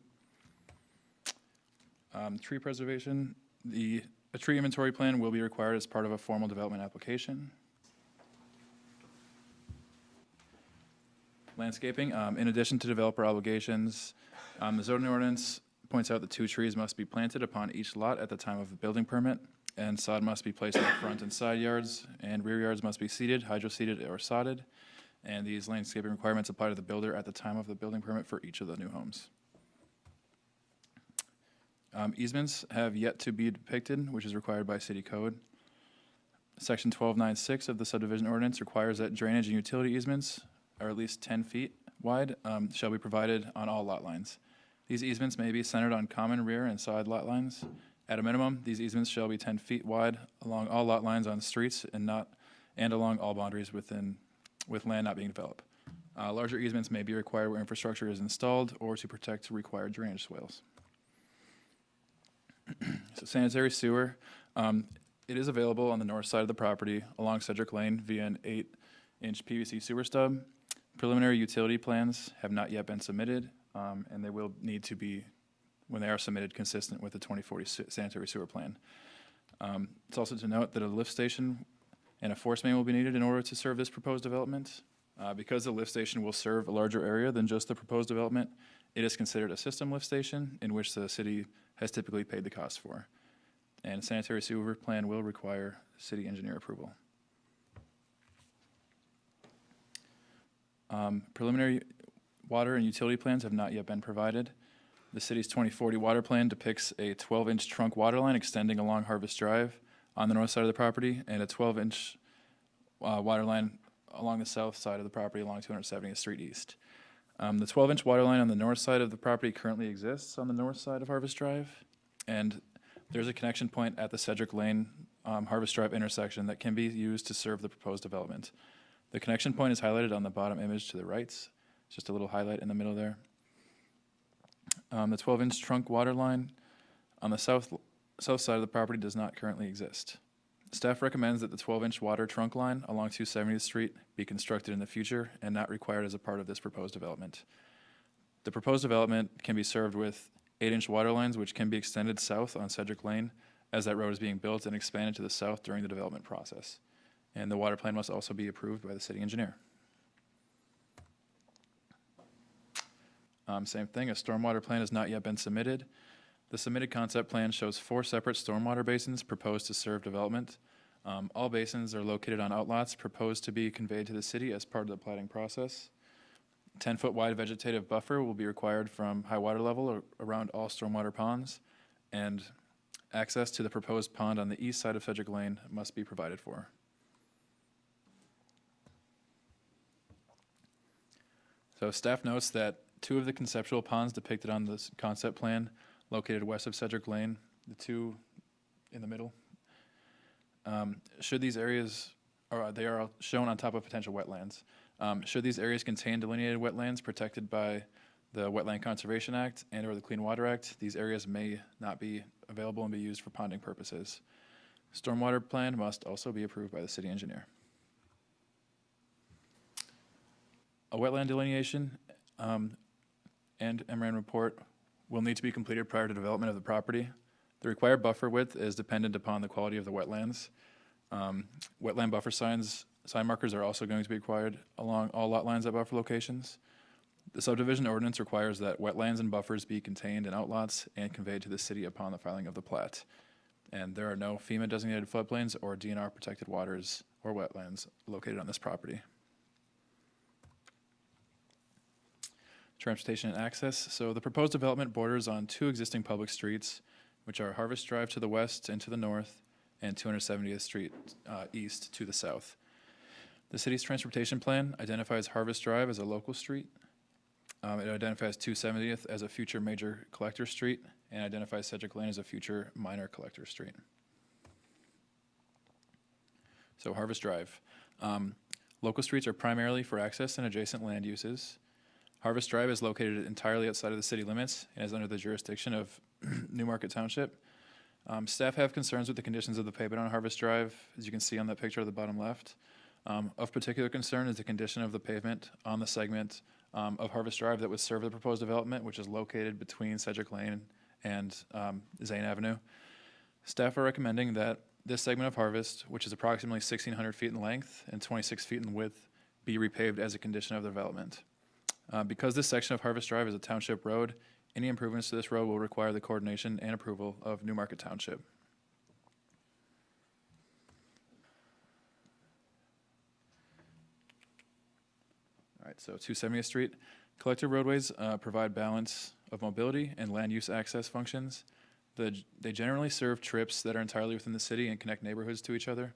Tree preservation, a tree inventory plan will be required as part of a formal development application. Landscaping, in addition to developer obligations, the zoning ordinance points out that 2 trees must be planted upon each lot at the time of the building permit, and sod must be placed in the front and side yards, and rear yards must be seeded, hydro-seeded, or sodded, and these landscaping requirements apply to the builder at the time of the building permit for each of the new homes. Easements have yet to be depicted, which is required by city code. Section 1296 of the subdivision ordinance requires that drainage and utility easements are at least 10 feet wide, shall be provided on all lot lines. These easements may be centered on common rear and side lot lines. At a minimum, these easements shall be 10 feet wide along all lot lines on streets and along all boundaries with land not being developed. Larger easements may be required where infrastructure is installed or to protect required drainage swales. So sanitary sewer, it is available on the north side of the property along Cedric Lane via an 8-inch PVC sewer stub. Preliminary utility plans have not yet been submitted, and they will need to be, when they are submitted, consistent with the 2040 sanitary sewer plan. It's also to note that a lift station and a force main will be needed in order to serve this proposed development. Because the lift station will serve a larger area than just the proposed development, it is considered a system lift station in which the city has typically paid the cost for. And sanitary sewer plan will require city engineer approval. Preliminary water and utility plans have not yet been provided. The city's 2040 water plan depicts a 12-inch trunk water line extending along Harvest Drive on the north side of the property and a 12-inch water line along the south side of the property along 270th Street East. The 12-inch water line on the north side of the property currently exists on the north side of Harvest Drive, and there's a connection point at the Cedric Lane Harvest Drive intersection that can be used to serve the proposed development. The connection point is highlighted on the bottom image to the right. It's just a little highlight in the middle there. The 12-inch trunk water line on the south side of the property does not currently exist. Staff recommends that the 12-inch water trunk line along 270th Street be constructed in the future and not required as a part of this proposed development. The proposed development can be served with 8-inch water lines, which can be extended south on Cedric Lane as that road is being built and expanded to the south during the development process. And the water plan must also be approved by the city engineer. Same thing, a stormwater plan has not yet been submitted. The submitted concept plan shows 4 separate stormwater basins proposed to serve development. All basins are located on outlots proposed to be conveyed to the city as part of the platting process. 10-foot wide vegetative buffer will be required from high water level around all stormwater ponds. And access to the proposed pond on the east side of Sedgwick Lane must be provided for. So staff notes that 2 of the conceptual ponds depicted on this concept plan located west of Sedgwick Lane, the 2 in the middle, should these areas, or they are shown on top of potential wetlands. Should these areas contain delineated wetlands protected by the Wetland Conservation Act and or the Clean Water Act, these areas may not be available and be used for ponding purposes. Stormwater plan must also be approved by the city engineer. A wetland delineation and MRAN report will need to be completed prior to development of the property. The required buffer width is dependent upon the quality of the wetlands. Wetland buffer sign markers are also going to be required along all lot lines at buffer locations. The subdivision ordinance requires that wetlands and buffers be contained in outlots and conveyed to the city upon the filing of the plat. And there are no FEMA designated floodplains or DNR protected waters or wetlands located on this property. Transportation and access. So the proposed development borders on 2 existing public streets, which are Harvest Drive to the west and to the north, and 270th Street east to the south. The city's transportation plan identifies Harvest Drive as a local street. It identifies 270th as a future major collector street and identifies Sedgwick Lane as a future minor collector street. So Harvest Drive. Local streets are primarily for access and adjacent land uses. Harvest Drive is located entirely outside of the city limits and is under the jurisdiction of Newmarket Township. Staff have concerns with the conditions of the pavement on Harvest Drive, as you can see on that picture at the bottom left. Of particular concern is the condition of the pavement on the segment of Harvest Drive that would serve the proposed development, which is located between Sedgwick Lane and Zane Avenue. Staff are recommending that this segment of Harvest, which is approximately 1,600 feet in length and 26 feet in width, be repaved as a condition of the development. Because this section of Harvest Drive is a township road, any improvements to this road will require the coordination and approval of Newmarket Township. All right, so 270th Street. Collector roadways provide balance of mobility and land use access functions. They generally serve trips that are entirely within the city and connect neighborhoods to each other.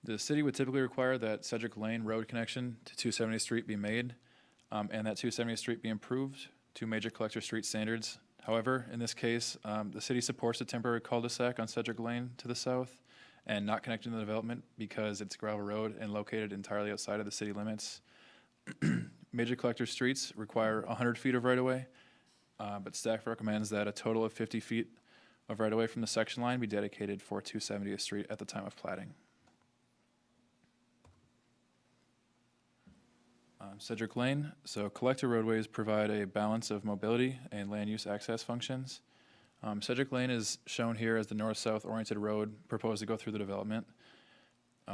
The city would typically require that Sedgwick Lane road connection to 270th Street be made, and that 270th Street be improved to major collector street standards. However, in this case, the city supports a temporary cul-de-sac on Sedgwick Lane to the south and not connecting the development because it's a gravel road and located entirely outside of the city limits. Major collector streets require 100 feet of right-of-way, but staff recommends that a total of 50 feet of right-of-way from the section line be dedicated for 270th Street at the time of platting. Sedgwick Lane. So collector roadways provide a balance of mobility and land use access functions. Sedgwick Lane is shown here as the north-south oriented road proposed to go through the development.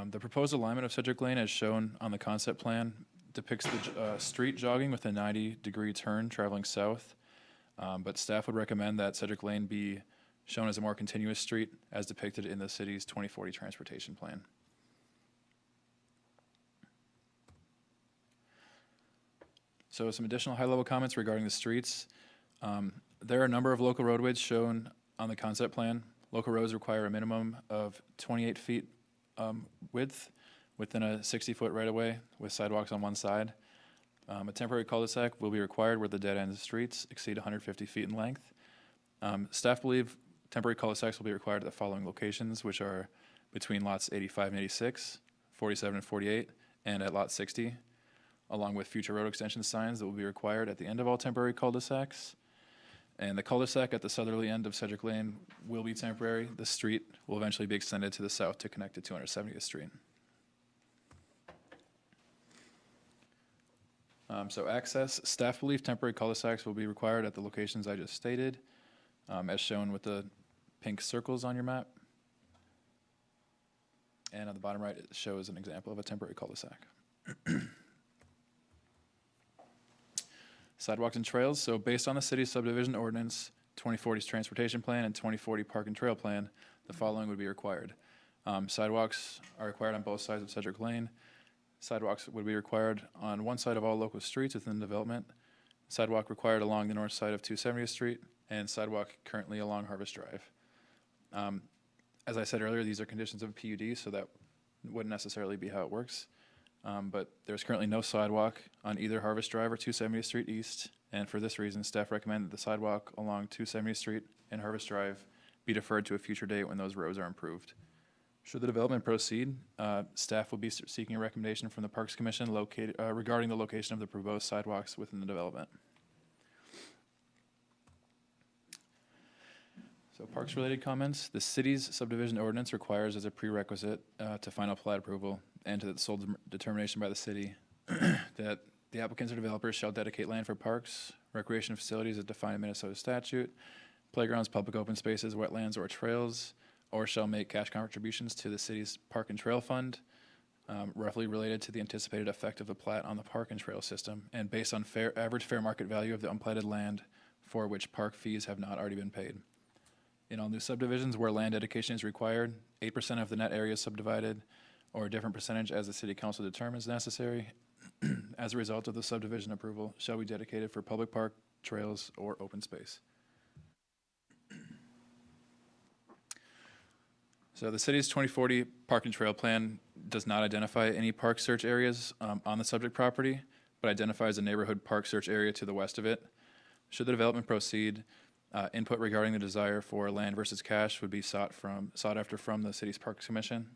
The proposed alignment of Sedgwick Lane as shown on the concept plan depicts the street jogging with a 90-degree turn traveling south, but staff would recommend that Sedgwick Lane be shown as a more continuous street as depicted in the city's 2040 transportation plan. So some additional high-level comments regarding the streets. There are a number of local roadways shown on the concept plan. Local roads require a minimum of 28 feet width within a 60-foot right-of-way with sidewalks on one side. A temporary cul-de-sac will be required where the dead-end streets exceed 150 feet in length. Staff believe temporary cul-de-sacs will be required at the following locations, which are between lots 85 and 86, 47 and 48, and at lot 60. Along with future road extension signs that will be required at the end of all temporary cul-de-sacs. And the cul-de-sac at the southerly end of Sedgwick Lane will be temporary. The street will eventually be extended to the south to connect to 270th Street. So access, staff believe temporary cul-de-sacs will be required at the locations I just stated, as shown with the pink circles on your map. And on the bottom right, it shows an example of a temporary cul-de-sac. Sidewalks and trails. So based on the city's subdivision ordinance, 2040's transportation plan, and 2040 park and trail plan, the following would be required. Sidewalks are required on both sides of Sedgwick Lane. Sidewalks would be required on one side of all local streets within the development. Sidewalk required along the north side of 270th Street, and sidewalk currently along Harvest Drive. As I said earlier, these are conditions of a PUD, so that wouldn't necessarily be how it works. But there's currently no sidewalk on either Harvest Drive or 270th Street East, and for this reason, staff recommend that the sidewalk along 270th Street and Harvest Drive be deferred to a future date when those roads are improved. Should the development proceed, staff will be seeking a recommendation from the Parks Commission regarding the location of the proposed sidewalks within the development. So parks-related comments. The city's subdivision ordinance requires as a prerequisite to final plat approval and to the sole determination by the city that the applicants or developers shall dedicate land for parks, recreation facilities as defined in Minnesota statute, playgrounds, public open spaces, wetlands, or trails, or shall make cash contributions to the city's park and trail fund, roughly related to the anticipated effect of the plat on the park and trail system, and based on average fair market value of the unplatted land for which park fees have not already been paid. In all new subdivisions where land dedication is required, 8% of the net area is subdivided, or a different percentage as the city council determines necessary, as a result of the subdivision approval, shall be dedicated for public park, trails, or open space. So the city's 2040 Park and Trail Plan does not identify any park search areas on the subject property, but identifies a neighborhood park search area to the west of it. Should the development proceed, input regarding the desire for land versus cash would be sought after from the city's Parks Commission.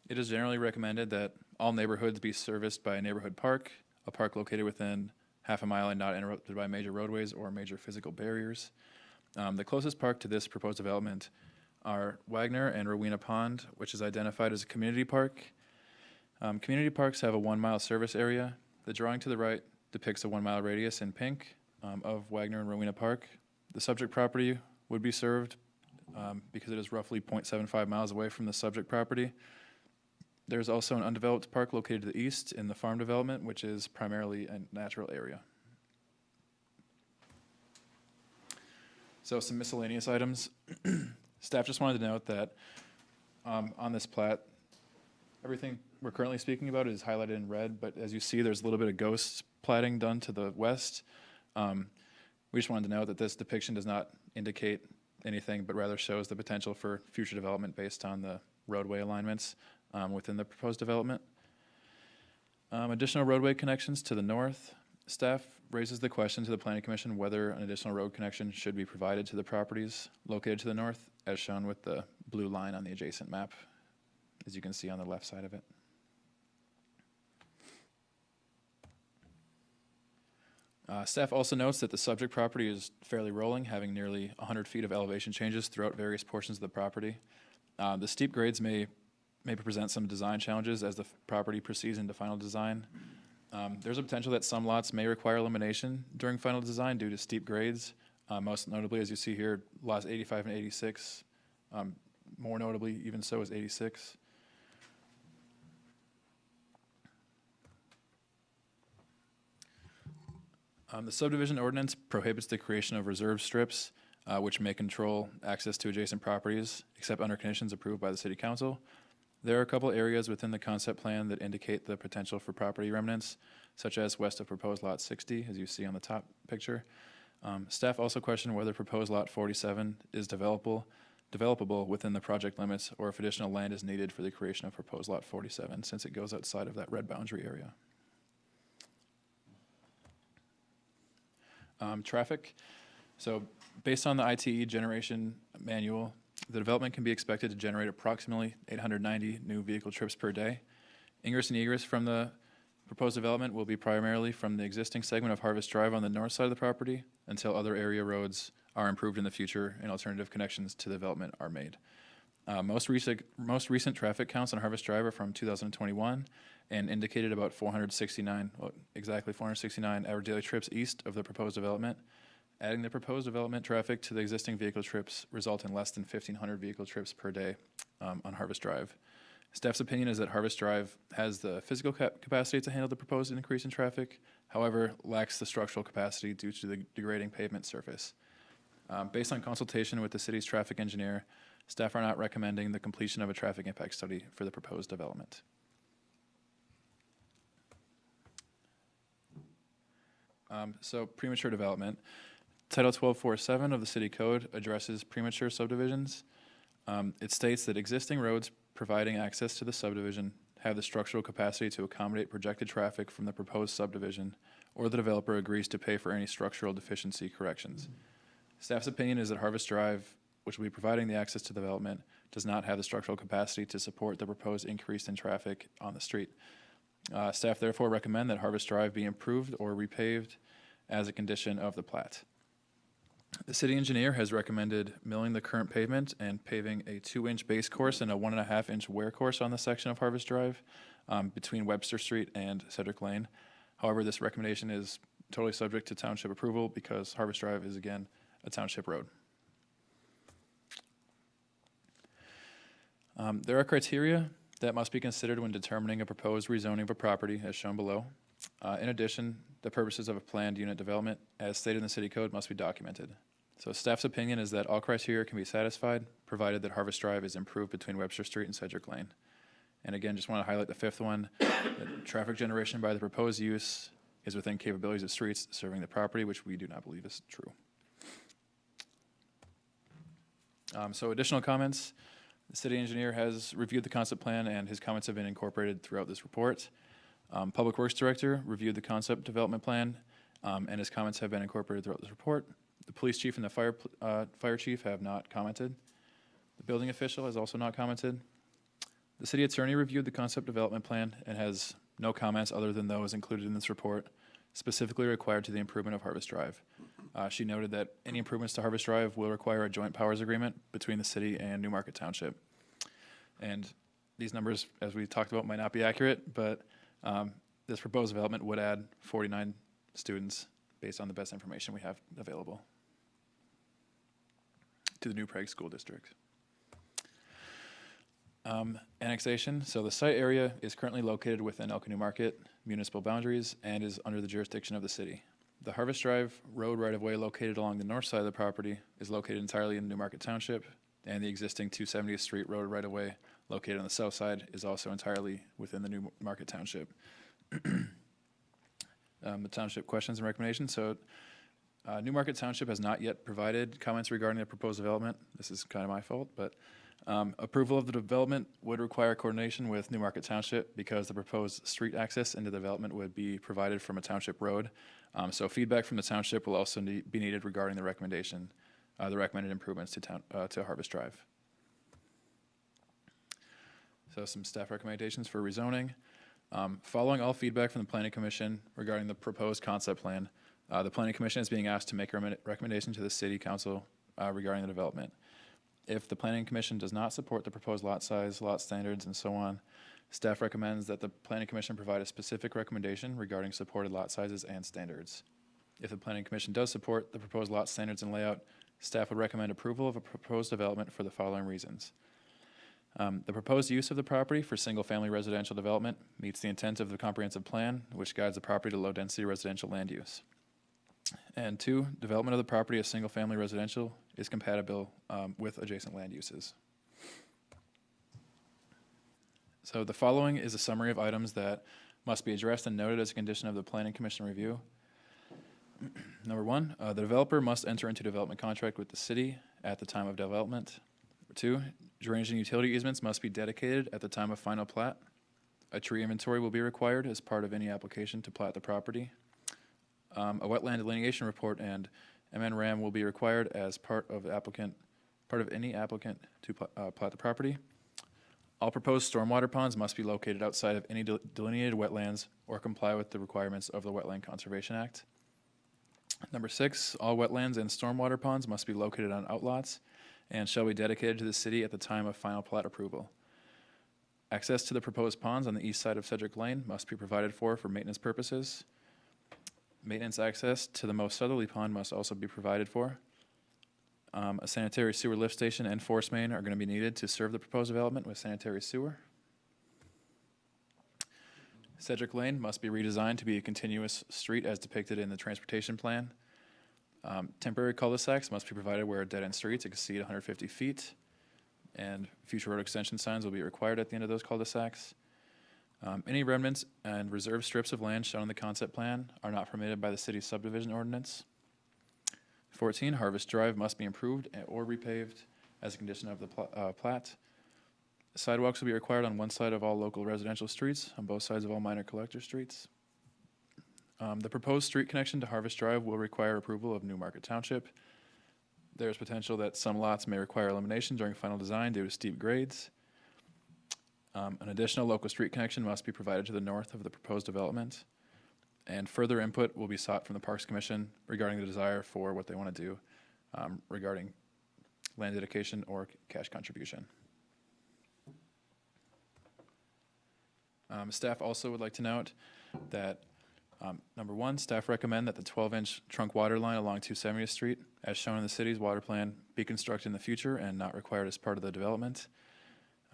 It is generally recommended that all neighborhoods be serviced by a neighborhood park, a park located within half a mile and not interrupted by major roadways or major physical barriers. The closest park to this proposed development are Wagner and Rowena Pond, which is identified as a community park. Community parks have a 1 mile service area. The drawing to the right depicts a 1 mile radius in pink of Wagner and Rowena Park. The subject property would be served because it is roughly 0.75 miles away from the subject property. There's also an undeveloped park located to the east in the farm development, which is primarily a natural area. So some miscellaneous items. Staff just wanted to note that on this plat, everything we're currently speaking about is highlighted in red, but as you see, there's a little bit of ghost platting done to the west. We just wanted to note that this depiction does not indicate anything, but rather shows the potential for future development based on the roadway alignments within the proposed development. Additional roadway connections to the north. Staff raises the question to the Planning Commission whether an additional road connection should be provided to the properties located to the north, as shown with the blue line on the adjacent map, as you can see on the left side of it. Staff also notes that the subject property is fairly rolling, having nearly 100 feet of elevation changes throughout various portions of the property. The steep grades may present some design challenges as the property proceeds into final design. There's a potential that some lots may require elimination during final design due to steep grades. Most notably, as you see here, lots 85 and 86. More notably, even so, is 86. The subdivision ordinance prohibits the creation of reserve strips, which may control access to adjacent properties, except under conditions approved by the City Council. There are a couple areas within the concept plan that indicate the potential for property remnants, such as west of proposed lot 60, as you see on the top picture. Staff also questioned whether proposed lot 47 is developable within the project limits, or if additional land is needed for the creation of proposed lot 47, since it goes outside of that red boundary area. Traffic. So based on the ITE generation manual, the development can be expected to generate approximately 890 new vehicle trips per day. Ingress and egress from the proposed development will be primarily from the existing segment of Harvest Drive on the north side of the property until other area roads are improved in the future and alternative connections to the development are made. Most recent traffic counts on Harvest Drive are from 2021 and indicated about 469, well, exactly 469 average daily trips east of the proposed development. Adding the proposed development traffic to the existing vehicle trips result in less than 1,500 vehicle trips per day on Harvest Drive. Staff's opinion is that Harvest Drive has the physical capacity to handle the proposed increase in traffic, however, lacks the structural capacity due to the degrading pavement surface. Based on consultation with the city's traffic engineer, staff are not recommending the completion of a traffic impact study for the proposed development. So premature development. Title 1247 of the City Code addresses premature subdivisions. It states that existing roads providing access to the subdivision have the structural capacity to accommodate projected traffic from the proposed subdivision, or the developer agrees to pay for any structural deficiency corrections. Staff's opinion is that Harvest Drive, which will be providing the access to the development, does not have the structural capacity to support the proposed increase in traffic on the street. Staff therefore recommend that Harvest Drive be improved or repaved as a condition of the plat. The city engineer has recommended milling the current pavement and paving a 2-inch base course and a 1.5-inch wear course on the section of Harvest Drive between Webster Street and Cedric Lane. However, this recommendation is totally subject to township approval because Harvest Drive is, again, a township road. There are criteria that must be considered when determining a proposed rezoning of a property, as shown below. In addition, the purposes of a planned unit development, as stated in the city code, must be documented. So staff's opinion is that all criteria can be satisfied, provided that Harvest Drive is improved between Webster Street and Cedric Lane. And again, just want to highlight the fifth one, that traffic generation by the proposed use is within capabilities of streets serving the property, which we do not believe is true. So additional comments. The city engineer has reviewed the concept plan and his comments have been incorporated throughout this report. Public Works Director reviewed the concept development plan and his comments have been incorporated throughout this report. The police chief and the fire chief have not commented. The building official has also not commented. The city attorney reviewed the concept development plan and has no comments other than those included in this report, specifically required to the improvement of Harvest Drive. She noted that any improvements to Harvest Drive will require a joint powers agreement between the city and Newmarket Township. And these numbers, as we talked about, might not be accurate, but this proposed development would add 49 students based on the best information we have available to the New Prague School District. Annexation. So the site area is currently located within Elko Newmarket municipal boundaries and is under the jurisdiction of the city. The Harvest Drive road right-of-way located along the north side of the property is located entirely in Newmarket Township, and the existing 270th Street road right-of-way located on the south side is also entirely within the Newmarket Township. The township questions and recommendations. So Newmarket Township has not yet provided comments regarding the proposed development. This is kind of my fault, but approval of the development would require coordination with Newmarket Township because the proposed street access into the development would be provided from a township road. So feedback from the township will also be needed regarding the recommendation, the recommended improvements to Harvest Drive. So some staff recommendations for rezoning. Following all feedback from the Planning Commission regarding the proposed concept plan, the Planning Commission is being asked to make a recommendation to the City Council regarding the development. If the Planning Commission does not support the proposed lot size, lot standards, and so on, staff recommends that the Planning Commission provide a specific recommendation regarding supported lot sizes and standards. If the Planning Commission does support the proposed lot standards and layout, staff would recommend approval of a proposed development for the following reasons. The proposed use of the property for single-family residential development meets the intent of the comprehensive plan, which guides the property to low-density residential land use. And 2, development of the property as single-family residential is compatible with adjacent land uses. So the following is a summary of items that must be addressed and noted as a condition of the Planning Commission review. Number 1, the developer must enter into development contract with the city at the time of development. Number 2, drainage and utility easements must be dedicated at the time of final plat. A tree inventory will be required as part of any application to plat the property. A wetland delineation report and MNRAM will be required as part of any applicant to plat the property. All proposed stormwater ponds must be located outside of any delineated wetlands or comply with the requirements of the Wetland Conservation Act. Number 6, all wetlands and stormwater ponds must be located on outlots and shall be dedicated to the city at the time of final plat approval. Access to the proposed ponds on the east side of Cedric Lane must be provided for maintenance purposes. Maintenance access to the most southerly pond must also be provided for. A sanitary sewer lift station and force main are going to be needed to serve the proposed development with sanitary sewer. Cedric Lane must be redesigned to be a continuous street as depicted in the transportation plan. Temporary cul-de-sacs must be provided where dead-end streets exceed 150 feet, and future road extension signs will be required at the end of those cul-de-sacs. Any remnants and reserved strips of land shown in the concept plan are not permitted by the city's subdivision ordinance. 14, Harvest Drive must be improved or repaved as a condition of the plat. Sidewalks will be required on one side of all local residential streets, on both sides of all minor collector streets. The proposed street connection to Harvest Drive will require approval of Newmarket Township. There is potential that some lots may require elimination during final design due to steep grades. An additional local street connection must be provided to the north of the proposed development. And further input will be sought from the Parks Commission regarding the desire for what they want to do regarding land dedication or cash contribution. Staff also would like to note that number one, staff recommend that the 12-inch trunk water line along 270th Street, as shown in the city's water plan, be constructed in the future and not required as part of the development.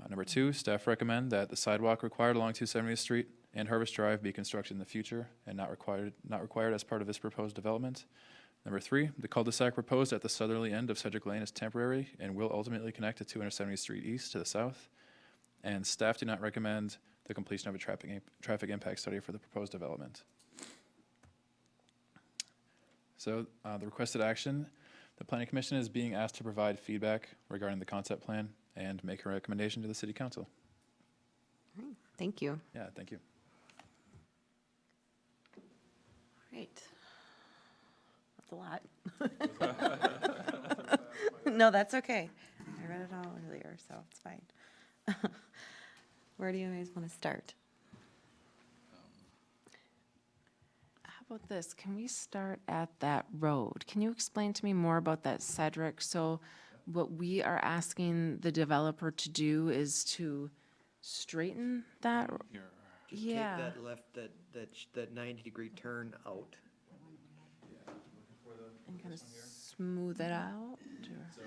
Number two, staff recommend that the sidewalk required along 270th Street and Harvest Drive be constructed in the future and not required as part of this proposed development. Number three, the cul-de-sac proposed at the southerly end of Cedric Lane is temporary and will ultimately connect to 270th Street East to the south. And staff do not recommend the completion of a traffic impact study for the proposed development. So the requested action, the Planning Commission is being asked to provide feedback regarding the concept plan and make a recommendation to the City Council. All right, thank you. Yeah, thank you. Great. That's a lot. No, that's okay. I read it all earlier, so it's fine. Where do you guys want to start? How about this? Can we start at that road? Can you explain to me more about that, Cedric? So what we are asking the developer to do is to straighten that? Here. Yeah. Take that left, that 90-degree turn out. And kind of smooth it out? or- So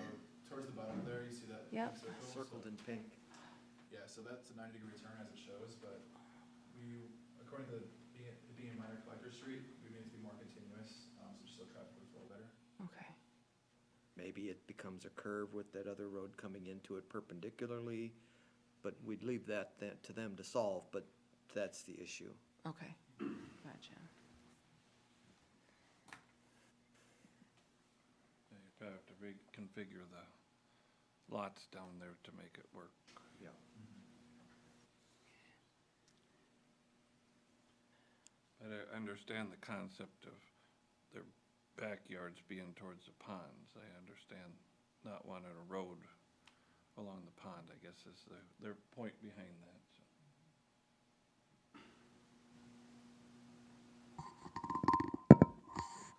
towards the bottom there, you see that Yep. Circled in pink. Yeah, so that's a 90-degree turn as it shows, but we, according to it being a minor collector street, we need it to be more continuous, so traffic would flow better. Okay. Maybe it becomes a curve with that other road coming into it perpendicularly, but we'd leave that to them to solve, but that's the issue. Okay. Gotcha. You have to reconfigure the lots down there to make it work. Yeah. But I understand the concept of their backyards being towards the ponds. I understand not wanting a road along the pond, I guess, is their point behind that. So.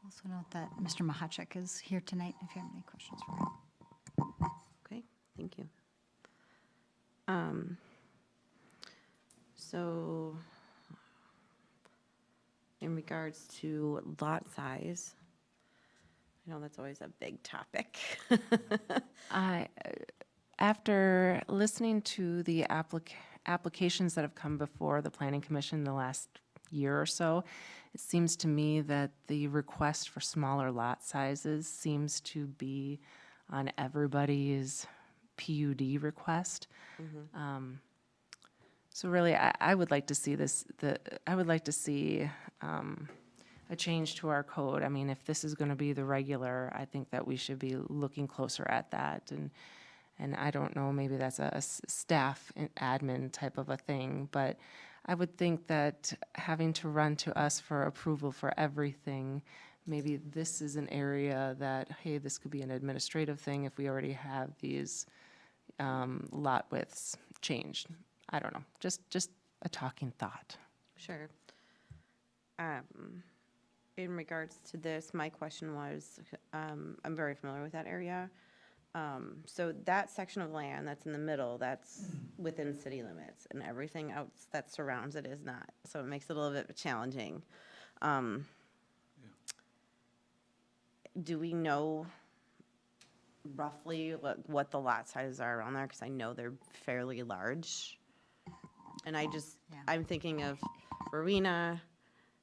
Also note that Mr. Mahachek is here tonight if you have any questions for him. Okay, thank you. So in regards to lot size, I know that's always a big topic. After listening to the applications that have come before the Planning Commission the last year or so, it seems to me that the request for smaller lot sizes seems to be on everybody's PUD request. So really, I would like to see I would like to see a change to our code. I mean, if this is going to be the regular, I think that we should be looking closer at that. And I don't know, maybe that's a staff and admin type of a thing, but I would think that having to run to us for approval for everything, maybe this is an area that, hey, this could be an administrative thing if we already have these lot widths changed. I don't know, just a talking thought. Sure. In regards to this, my question was, I'm very familiar with that area. So that section of land that's in the middle, that's within city limits, and everything else that surrounds it is not. So it makes it a little bit challenging. Do we know roughly what the lot sizes are around there? Because I know they're fairly large. And I'm thinking of marina,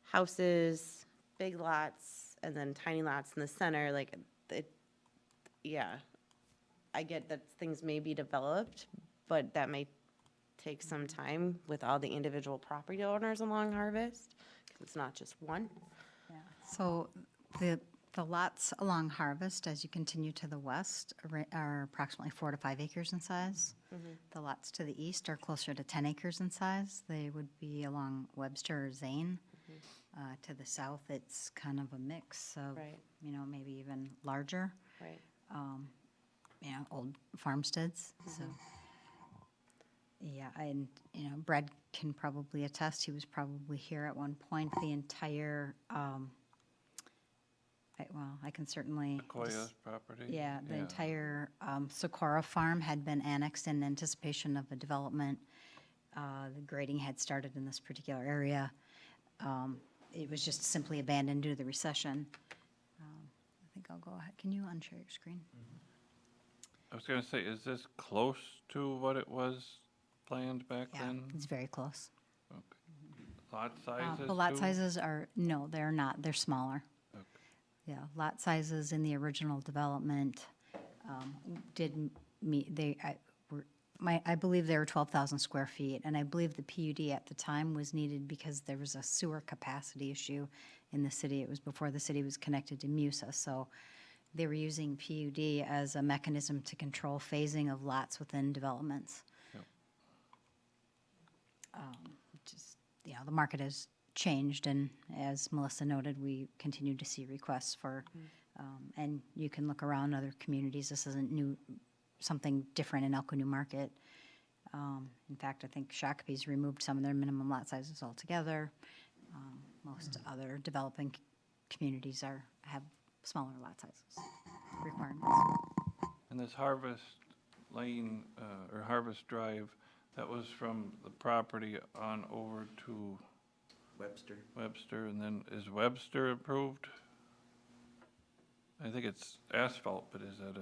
houses, big lots, and then tiny lots in the center, like, yeah. I get that things may be developed, but that may take some time with all the individual property owners along Harvest, because it's not just one. So the The lots along Harvest, as you continue to the west, are approximately 4 to 5 acres in size. The lots to the east are closer to 10 acres in size. They would be along Webster or Zane. To the south, it's kind of a mix of, Right. maybe even larger, Right. old farmsteads, so. Yeah, and, Brad can probably attest, he was probably here at one point, the entire, I can certainly. Sequoia's property? Yeah, the entire Socorro farm had been annexed in anticipation of a development. The grading had started in this particular area. It was just simply abandoned due to the recession. I think I'll go ahead. Can you unshare your screen? I was gonna say, is this close to what it was planned back Yeah, then? it's very close. Lot sizes The lot too? sizes are, no, they're not. They're smaller. Okay. Yeah, lot sizes in the original development did meet, I believe they were 12,000 square feet, and I believe the PUD at the time was needed because there was a sewer capacity issue in the city. It was before the city was connected to MUSA, so they were using PUD as a mechanism to control phasing of lots within developments. Yep. The market has changed, and as Melissa noted, we continue to see requests for, and you can look around other communities. This isn't something different in Elko New Market. In fact, I think Shakopee's removed some of their minimum lot sizes altogether. Most other developing communities have smaller lot sizes requirements. And this Harvest Lane, or Harvest Drive, that was from the property on over to Webster, and then is Webster approved? I think it's asphalt, but is that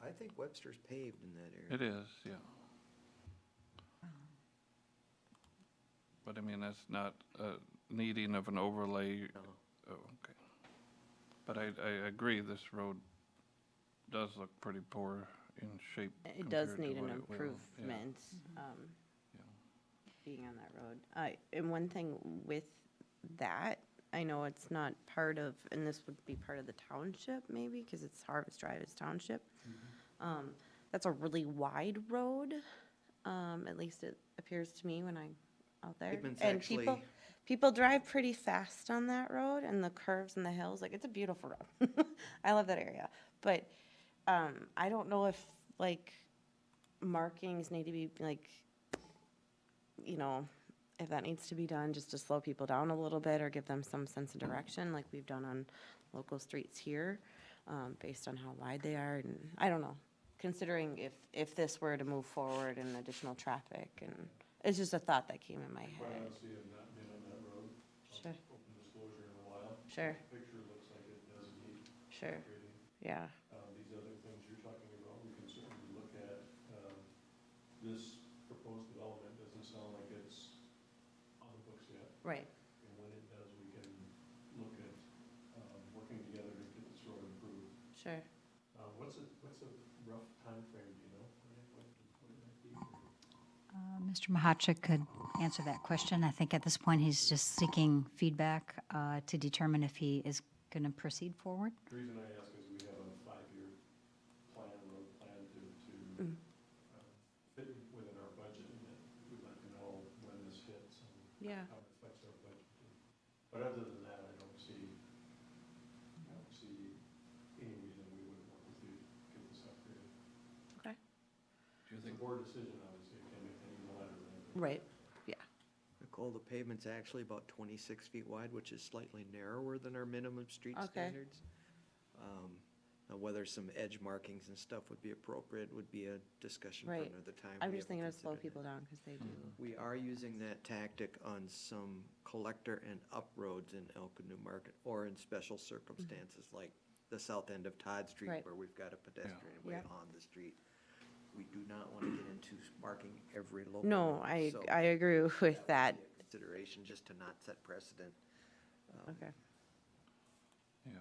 I think Webster's paved in that area. it is, yeah. But I mean, that's not needing of an overlay. No. Oh, okay. But I agree, this road does look pretty poor in shape. It does compared to need an what it will. Yeah. improvement, being on that road. And one thing with that, I know it's not part of, and this would be part of the township maybe, because it's Harvest Drive is township. That's a really wide road, at least it appears to me when I'm out there. Pigment's And actually- people drive pretty fast on that road, and the curves and the hills, like, it's a beautiful road. I love that area. But I don't know if, like, markings need to be, like, if that needs to be done, just to slow people down a little bit or give them some sense of direction, like we've done on local streets here, based on how wide they are. And I don't know, considering if this were to move forward and additional traffic, and it's just a thought that came in my head. Quite honestly, I've not been on that road. Sure. Open disclosure in a while. Sure. The picture looks like it does need Sure, upgrading. yeah, These other things you're talking about, we can certainly look at. This proposed development doesn't sound like it's on the books yet. right. And when it does, we can look at working together to get this road improved. Sure. What's a rough timeframe, do you know? What it might be? Mr. Mahachik could answer that question. I think at this point, he's just seeking feedback to determine if he is going to proceed forward. The reason I ask is we have a 5-year road plan to fit within our budget, and we'd like to know when this hits and Yeah. how it affects our budget. But other than that, I don't see any reason we wouldn't work with you to get this upgraded. Okay. Do you It's a think, board decision, obviously, it can't make any letter or anything. Right, yeah. Nicole, the pavement's actually about 26 feet wide, which is slightly narrower than our minimum street Okay. standards. Now, whether some edge markings and stuff would be appropriate would be a discussion for Right. another time. I'm We just haven't thinking to slow considered people down, because they do. We are using that tactic on some collector and up roads in Elko New Market, or in special circumstances, like the south end of Todd Street, Right. where we've got a pedestrian way Yeah. on the street. We do not want to get into marking every local. No, road, so I agree with that. that would be a consideration, just to not set precedent. Okay. yeah.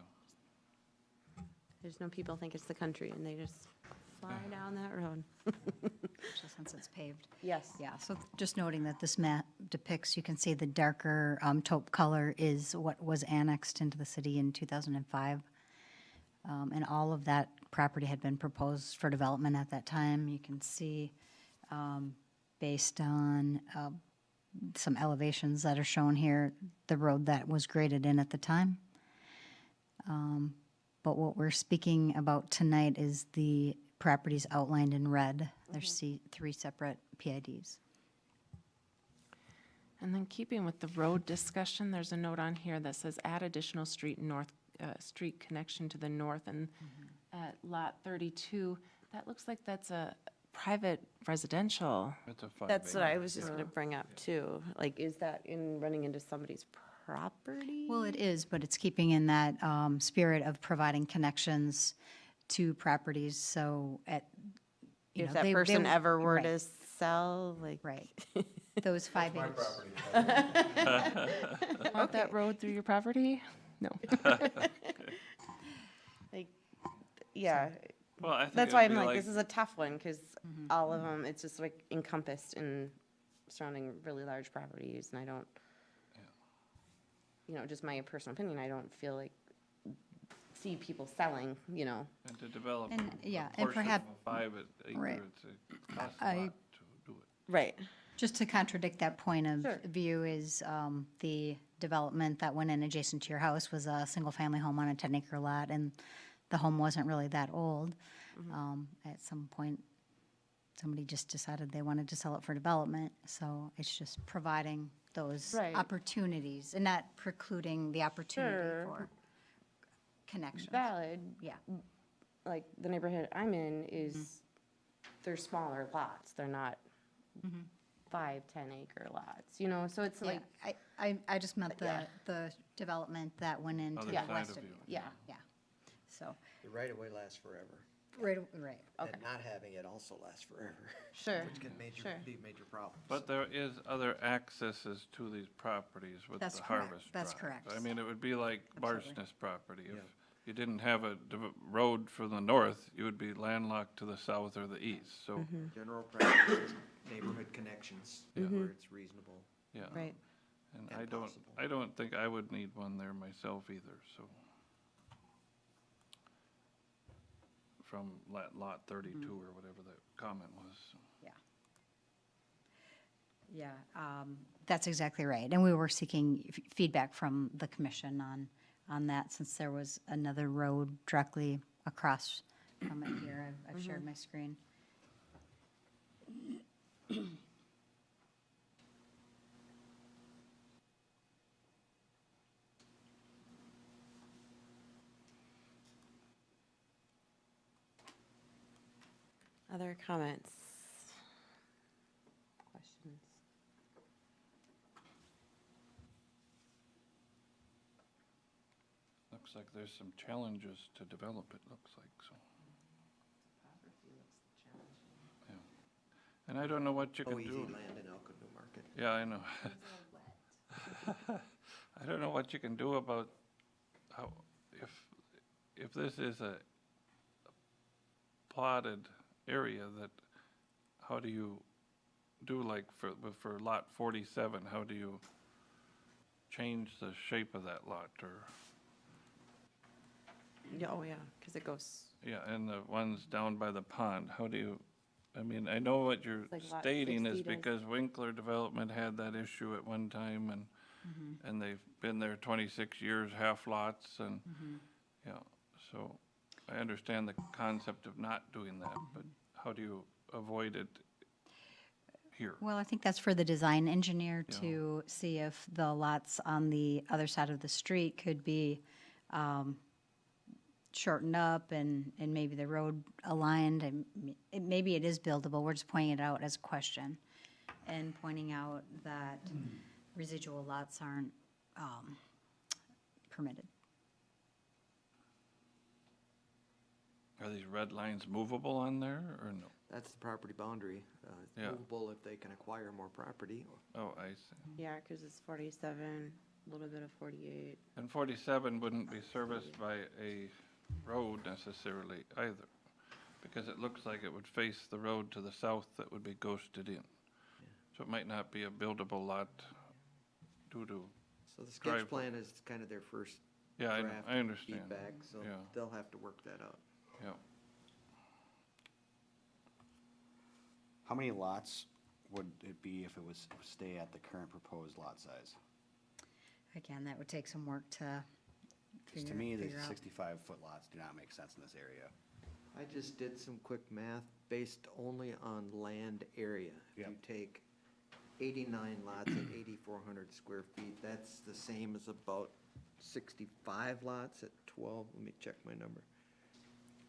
I just know people think it's the country, and they just fly down that road. Especially since it's paved. Yes. Yeah, so just noting that this map depicts, you can see the darker taupe color is what was annexed into the city in 2005. And all of that property had been proposed for development at that time. You can see, based on some elevations that are shown here, the road that was graded in at the time. But what we're speaking about tonight is the properties outlined in red. There's three separate PIDs. And then keeping with the road discussion, there's a note on here that says add additional street connection to the north and at lot 32. That looks like that's a private residential. It's a 5 That's what I acre. was just gonna bring up too. Like, is that in running into somebody's property? Well, it is, but it's keeping in that spirit of providing connections to properties, so you If know, that they person would- ever were right, to sell, like. Right. Those 5 acres. Want that road through your property? No. Like, yeah, Well, I think that's it'd why I'm be like, this is a tough one, because all of them, it's just like encompassed in surrounding really large properties, and I don't, you know, just my personal opinion, I don't feel like, see people selling, you know. And to develop And, yeah, a and portion of perhaps- a 5 acre, Right. it costs a I- lot to do it. Right. Just to contradict that point of Sure. view is the development that went in adjacent to your house was a single-family home on a 10-acre lot, and the home wasn't really that old. At some point, somebody just decided they wanted to sell it for development, so it's just providing those Right. opportunities and not precluding the opportunity Sure. for connections. Valid, Yeah, like, the neighborhood I'm in is, they're smaller lots, they're not 5, 10-acre lots, you know, so it's yeah. like, I just meant Yeah. the development that went into Other the side west of of you. you. yeah, Yeah, so, The right-of-way lasts forever, right. okay, and not having it also lasts forever, sure, which can sure. be major problems. But there is other accesses to these properties with That's the correct. Harvest That's Drive. correct. I mean, it would be like Absolutely. Barsness property. If Yeah. you didn't have a road from the north, you would be landlocked to the south or the east, so, General practice is neighborhood connections where it's reasonable. yeah. Right. And And possible. I don't think I would need one there myself either, so. From lot 32 or whatever the comment was. Yeah, that's exactly right. And we were seeking feedback from the commission on that, since there was another road directly across from it here. I've shared my screen. Other comments? Questions? Looks like there's some challenges to develop, it looks like, so. Yeah. And I don't know what you can OEZ do. land in Elko New Market. Yeah, I know. I don't know what you can do about how, if this is a plotted area that, how do you do like for lot 47, how do you change the shape of that lot or, Yeah, oh, yeah, because it goes, yeah, and the ones down by the pond, how do you, I mean, I know what you're Like lot stating 60 is does. because Winkler Development had that issue at one time and they've been there 26 years, half lots and, yeah, so I understand the concept of not doing that, but how do you avoid it here? Well, I think that's for the design engineer Yeah. to see if the lots on the other side of the street could be shortened up and maybe the road aligned, and maybe it is buildable. We're just pointing it out as a question and pointing out that residual lots aren't permitted. Are these red lines movable on there or no? That's the property boundary. It's Yeah. movable if they can acquire more property. Oh, I see. yeah, because it's 47, a little bit of 48. And 47 wouldn't be serviced by a road necessarily either. because it looks like it would face the road to the south that would be ghosted in. So it might not be a buildable lot due to, So the sketch Drive- plan is kind of their first yeah, I, draft I understand. feedback, so Yeah, they'll have to work that out. yeah. How many lots would it be if it was stay at the current proposed lot size? Again, that would take some work to 'Cause to me, the figure out. 65-foot lots do not make sense in this area. I just did some quick math based only on land area. If you Yep. take 89 lots at 8,400 square feet, that's the same as about 65 lots at 12, let me check my number.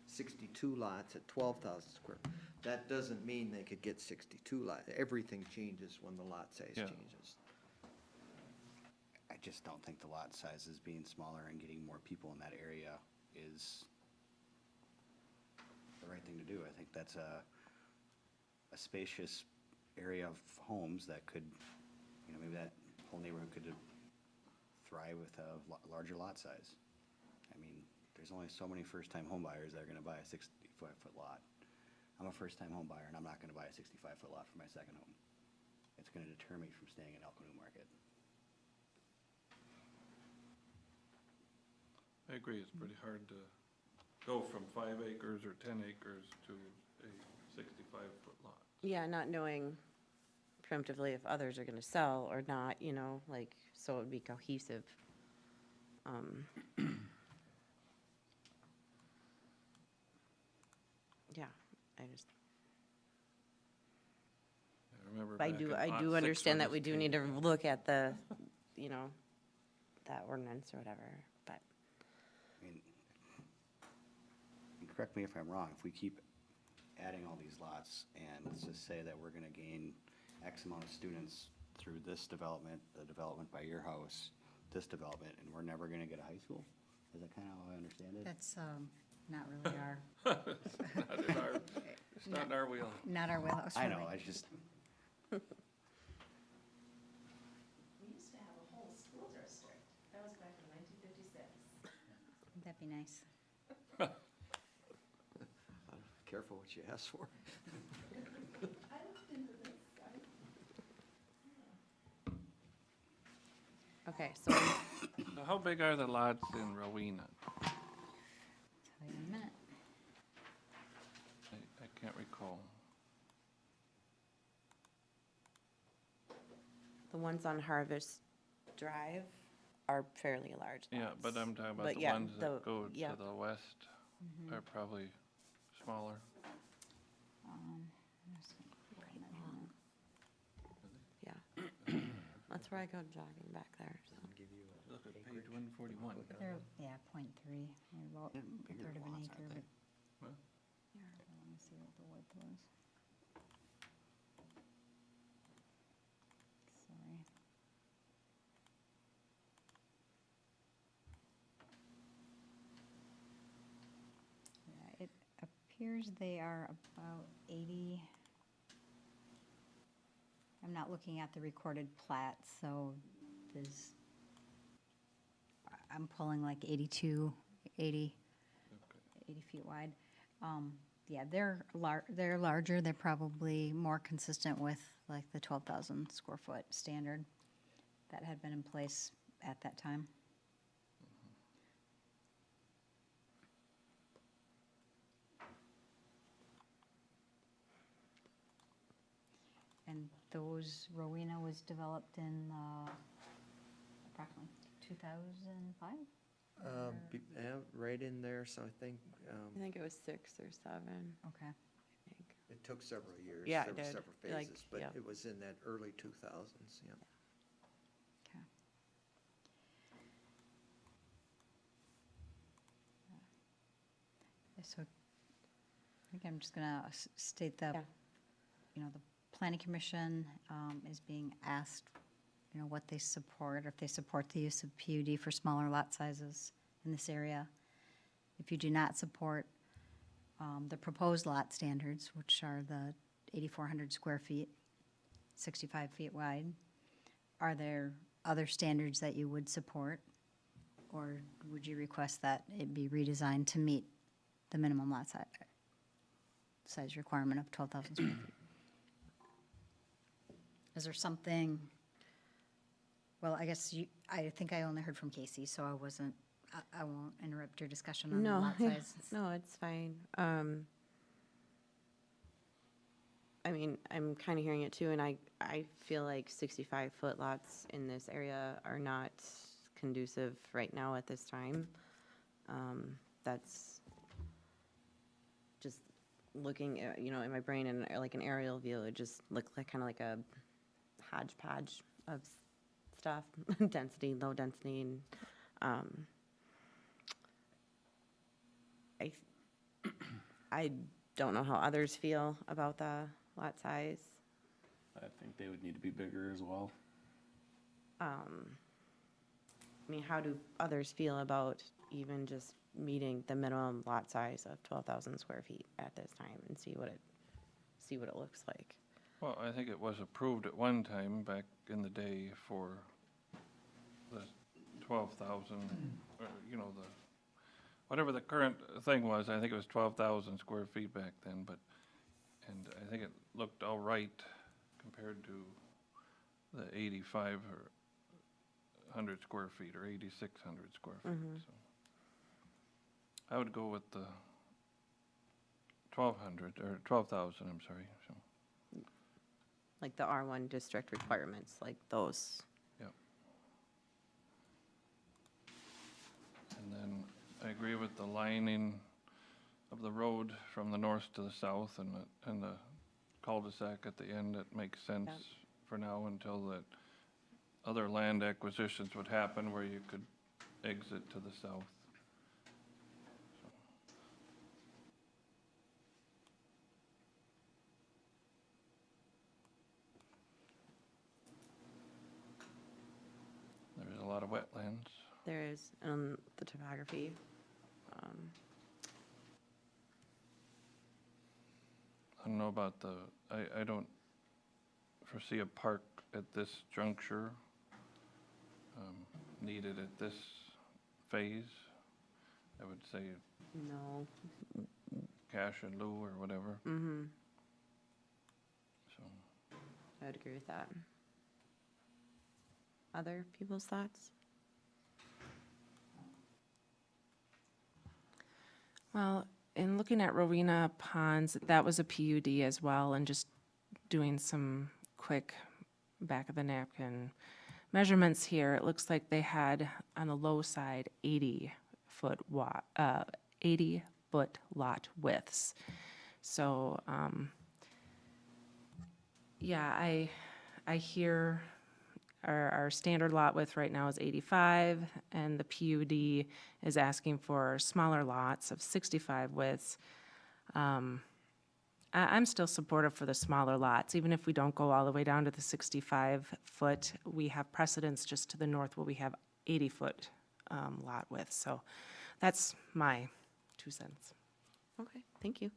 62 lots at 12,000 square. That doesn't mean they could get 62 lots. Everything changes when the lot size Yeah. changes. I just don't think the lot sizes being smaller and getting more people in that area is the right thing to do. I think that's a spacious area of homes that could, you know, maybe that whole neighborhood could thrive with a larger lot size. I mean, there's only so many first-time homebuyers that are gonna buy a 65-foot lot. I'm a first-time homebuyer, and I'm not gonna buy a 65-foot lot for my second home. It's gonna deter me from staying in Elko New Market. I agree, it's pretty hard to go from 5 acres or 10 acres to a 65-foot lot. Yeah, not knowing preemptively if others are gonna sell or not, you know, like, so it would be cohesive. Yeah, I just, I remember I back do, in I '06 do when understand that this we do came- need to look at the, you know, that ordinance or whatever, but, I mean, and correct me if I'm wrong, if we keep adding all these lots, and let's just say that we're gonna gain X amount of students through this development, the development by your house, this development, and we're never gonna get a high school? Is that kinda how I understand it? That's not really our, It's not in our wheel. not our wheelhouse. I really. know, I just, we used to have a whole school district, that was back in 1956. That'd be nice. Careful what you ask for. Okay, so, So how big are the lots in Rowena? Tell you in a minute. I can't recall. the ones on Harvest Drive are fairly large Yeah, but lots. I'm talking about But the yeah, ones that go yeah. to the west are probably smaller. Yeah. That's where I go jogging back there, so. Look at page 141. They're, yeah, .3, they're about Yeah, a bigger third of an lots, acre, aren't they? but. What? Here, let me see what the width was. Sorry. Yeah, it appears they are about 80. I'm not looking at the recorded plat, so there's, I'm pulling like 82, 80, 80 feet wide. Yeah, they're larger, they're probably more consistent with like the 12,000 square foot standard that had been in place at that time. And those, Rowena was developed in approximately 2005? Yeah, right in there, so I think, I think it was 6 or 7, Okay. I think. it took several years. Yeah, there it were did. several Like, phases, but yeah. it was in that early 2000s, yeah. Okay. So, I think I'm just gonna state that, Yeah. you know, the planning commission is being asked, you know, what they support, or if they support the use of PUD for smaller lot sizes in this area. If you do not support the proposed lot standards, which are the 8,400 square feet, 65 feet wide, are there other standards that you would support? Or would you request that it be redesigned to meet the minimum lot size? size requirement of 12,000 square feet. Is there something, well, I guess I think I only heard from Casey, so I won't interrupt your discussion on the No, lot size. no, it's fine. I mean, I'm kind of hearing it too, and I feel like 65-foot lots in this area are not conducive right now at this time. That's just looking, in my brain and like an aerial view, it just looked like kind of like a hodgepodge of stuff, density, low density, and I don't know how others feel about the lot size. I think they would need to be bigger as well. I mean, how do others feel about even just meeting the minimum lot size of 12,000 square feet at this time and see what it looks like? Well, I think it was approved at one time back in the day for the 12,000, or, whatever the current thing was, I think it was 12,000 square feet back then, and I think it looked all right compared to the 8,500 or 100 square feet or 8,600 square feet, so. I would go with the 1,200, or 12,000, I'm sorry, so. Like the R1 district requirements, like those. Yep. And then I agree with the lining of the road from the north to the south and the cul-de-sac at the end. It makes sense Yep. for now until that other land acquisitions would happen where you could exit to the south. There's a lot of wetlands. There is, the topography. I don't know about I don't foresee a park at this juncture needed at this phase. I would say No. cash in lieu or whatever. Mm-hmm. So, I would agree with that. Other people's thoughts? Well, in looking at Rowena Ponds, that was a PUD as well, and just doing some quick back of the napkin measurements here, it looks like they had on the low side 80-foot lot widths. So, yeah, I hear our standard lot width right now is 85, and the PUD is asking for smaller lots of 65 widths. I'm still supportive for the smaller lots, even if we don't go all the way down to the 65-foot. We have precedents just to the north where we have 80-foot lot width. So that's my 2 cents. Okay, thank you.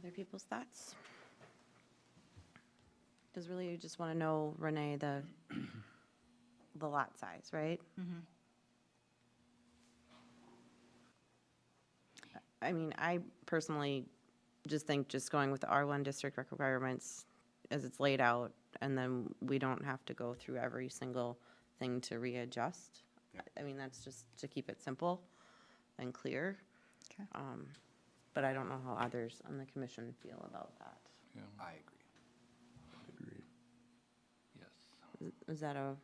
Other people's thoughts? Because really you just want to know, Renee, the lot size, right? I mean, I personally just think just going with the R1 district requirements as it's laid out, and then we don't have to go through every single thing to readjust. I mean, that's just to keep it simple and clear. Okay. But I don't know how others on the commission feel about that. yeah, I agree. Agreed. yes. Is that a,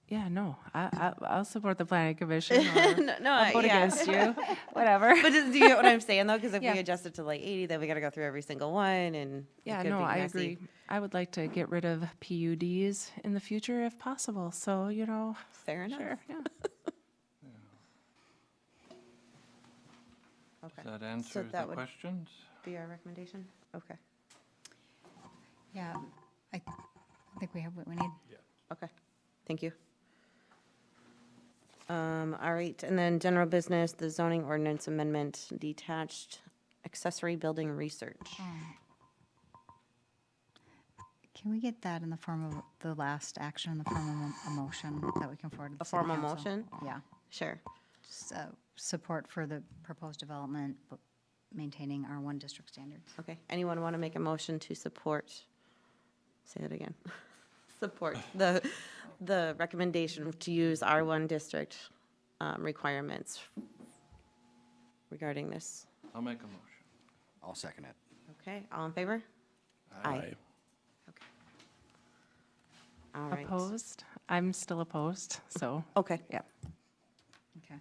Yeah, no, I'll support the planning commission. Or no, I'll vote yeah. against you, whatever. But do you get what I'm saying though? Because if Yeah. we adjust it to like 80, then we got to go through every single one, and it Yeah, could no, be I messy. agree. I would like to get rid of PUDs in the future if possible. So, Fair enough. sure, yeah. Okay. Does that answer the that would- questions? Be our recommendation. Okay. Yeah, I think we have what we need. Okay. Thank you. All right, and then general business, the zoning ordinance amendment, detached accessory building research. Can we get that in the form of the last action, in the form of a motion that we can forward to the A city formal council? motion? Yeah. Sure. Just, support for the proposed development, but maintaining our one district standards. Okay. Anyone want to make a motion to support, say that again, support the recommendation to use R1 district requirements regarding this? I'll make a motion. I'll second it. Okay, all in favor? Aye. Okay. All right. Opposed? I'm still opposed, so, Okay. yeah. Okay.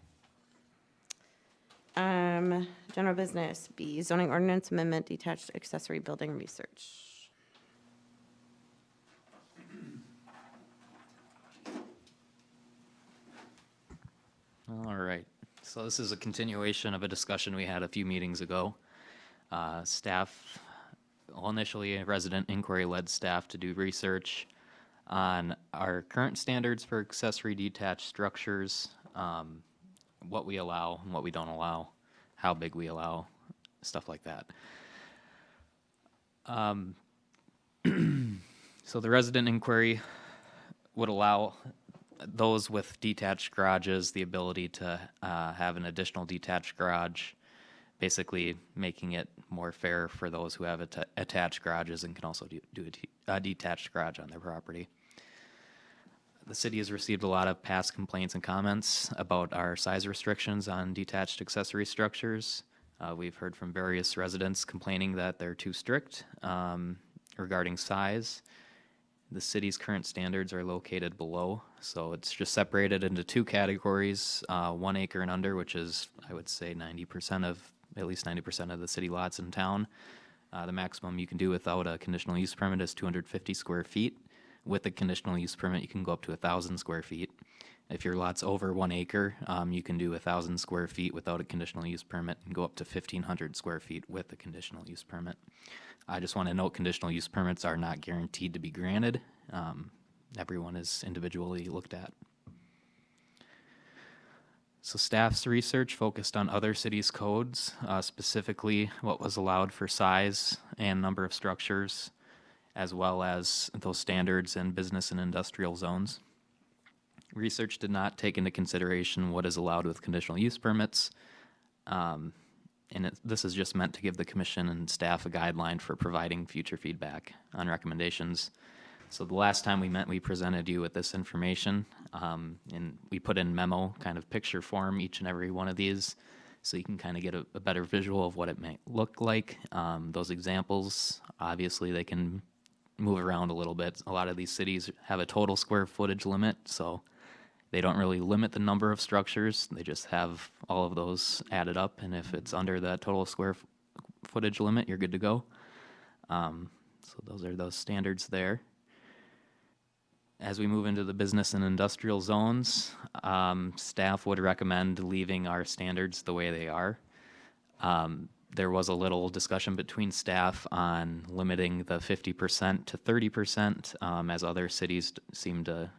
General business, B, zoning ordinance amendment, detached accessory building research. All right, so this is a continuation of a discussion we had a few meetings ago. Staff, well, initially a resident inquiry led staff to do research on our current standards for accessory detached structures, what we allow and what we don't allow, how big we allow, stuff like that. So the resident inquiry would allow those with detached garages the ability to have an additional detached garage, basically making it more fair for those who have attached garages and can also do a detached garage on their property. The city has received a lot of past complaints and comments about our size restrictions on detached accessory structures. We've heard from various residents complaining that they're too strict regarding size. The city's current standards are located below, so it's just separated into two categories, 1 acre and under, which is, I would say, at least 90% of the city lots in town. The maximum you can do without a conditional use permit is 250 square feet. With a conditional use permit, you can go up to 1,000 square feet. If your lot's over 1 acre, you can do 1,000 square feet without a conditional use permit and go up to 1,500 square feet with a conditional use permit. I just want to note conditional use permits are not guaranteed to be granted. Everyone is individually looked at. So staff's research focused on other cities' codes, specifically what was allowed for size and number of structures, as well as those standards in business and industrial zones. Research did not take into consideration what is allowed with conditional use permits, and this is just meant to give the commission and staff a guideline for providing future feedback on recommendations. So the last time we met, we presented you with this information, and we put in memo kind of picture form each and every one of these, so you can kind of get a better visual of what it may look like. Those examples, obviously, they can move around a little bit. A lot of these cities have a total square footage limit, so they don't really limit the number of structures. They just have all of those added up, and if it's under that total square footage limit, you're good to go. So those are those standards there. As we move into the business and industrial zones, staff would recommend leaving our standards the way they are. There was a little discussion between staff on limiting the 50% to 30%, as other cities seem to,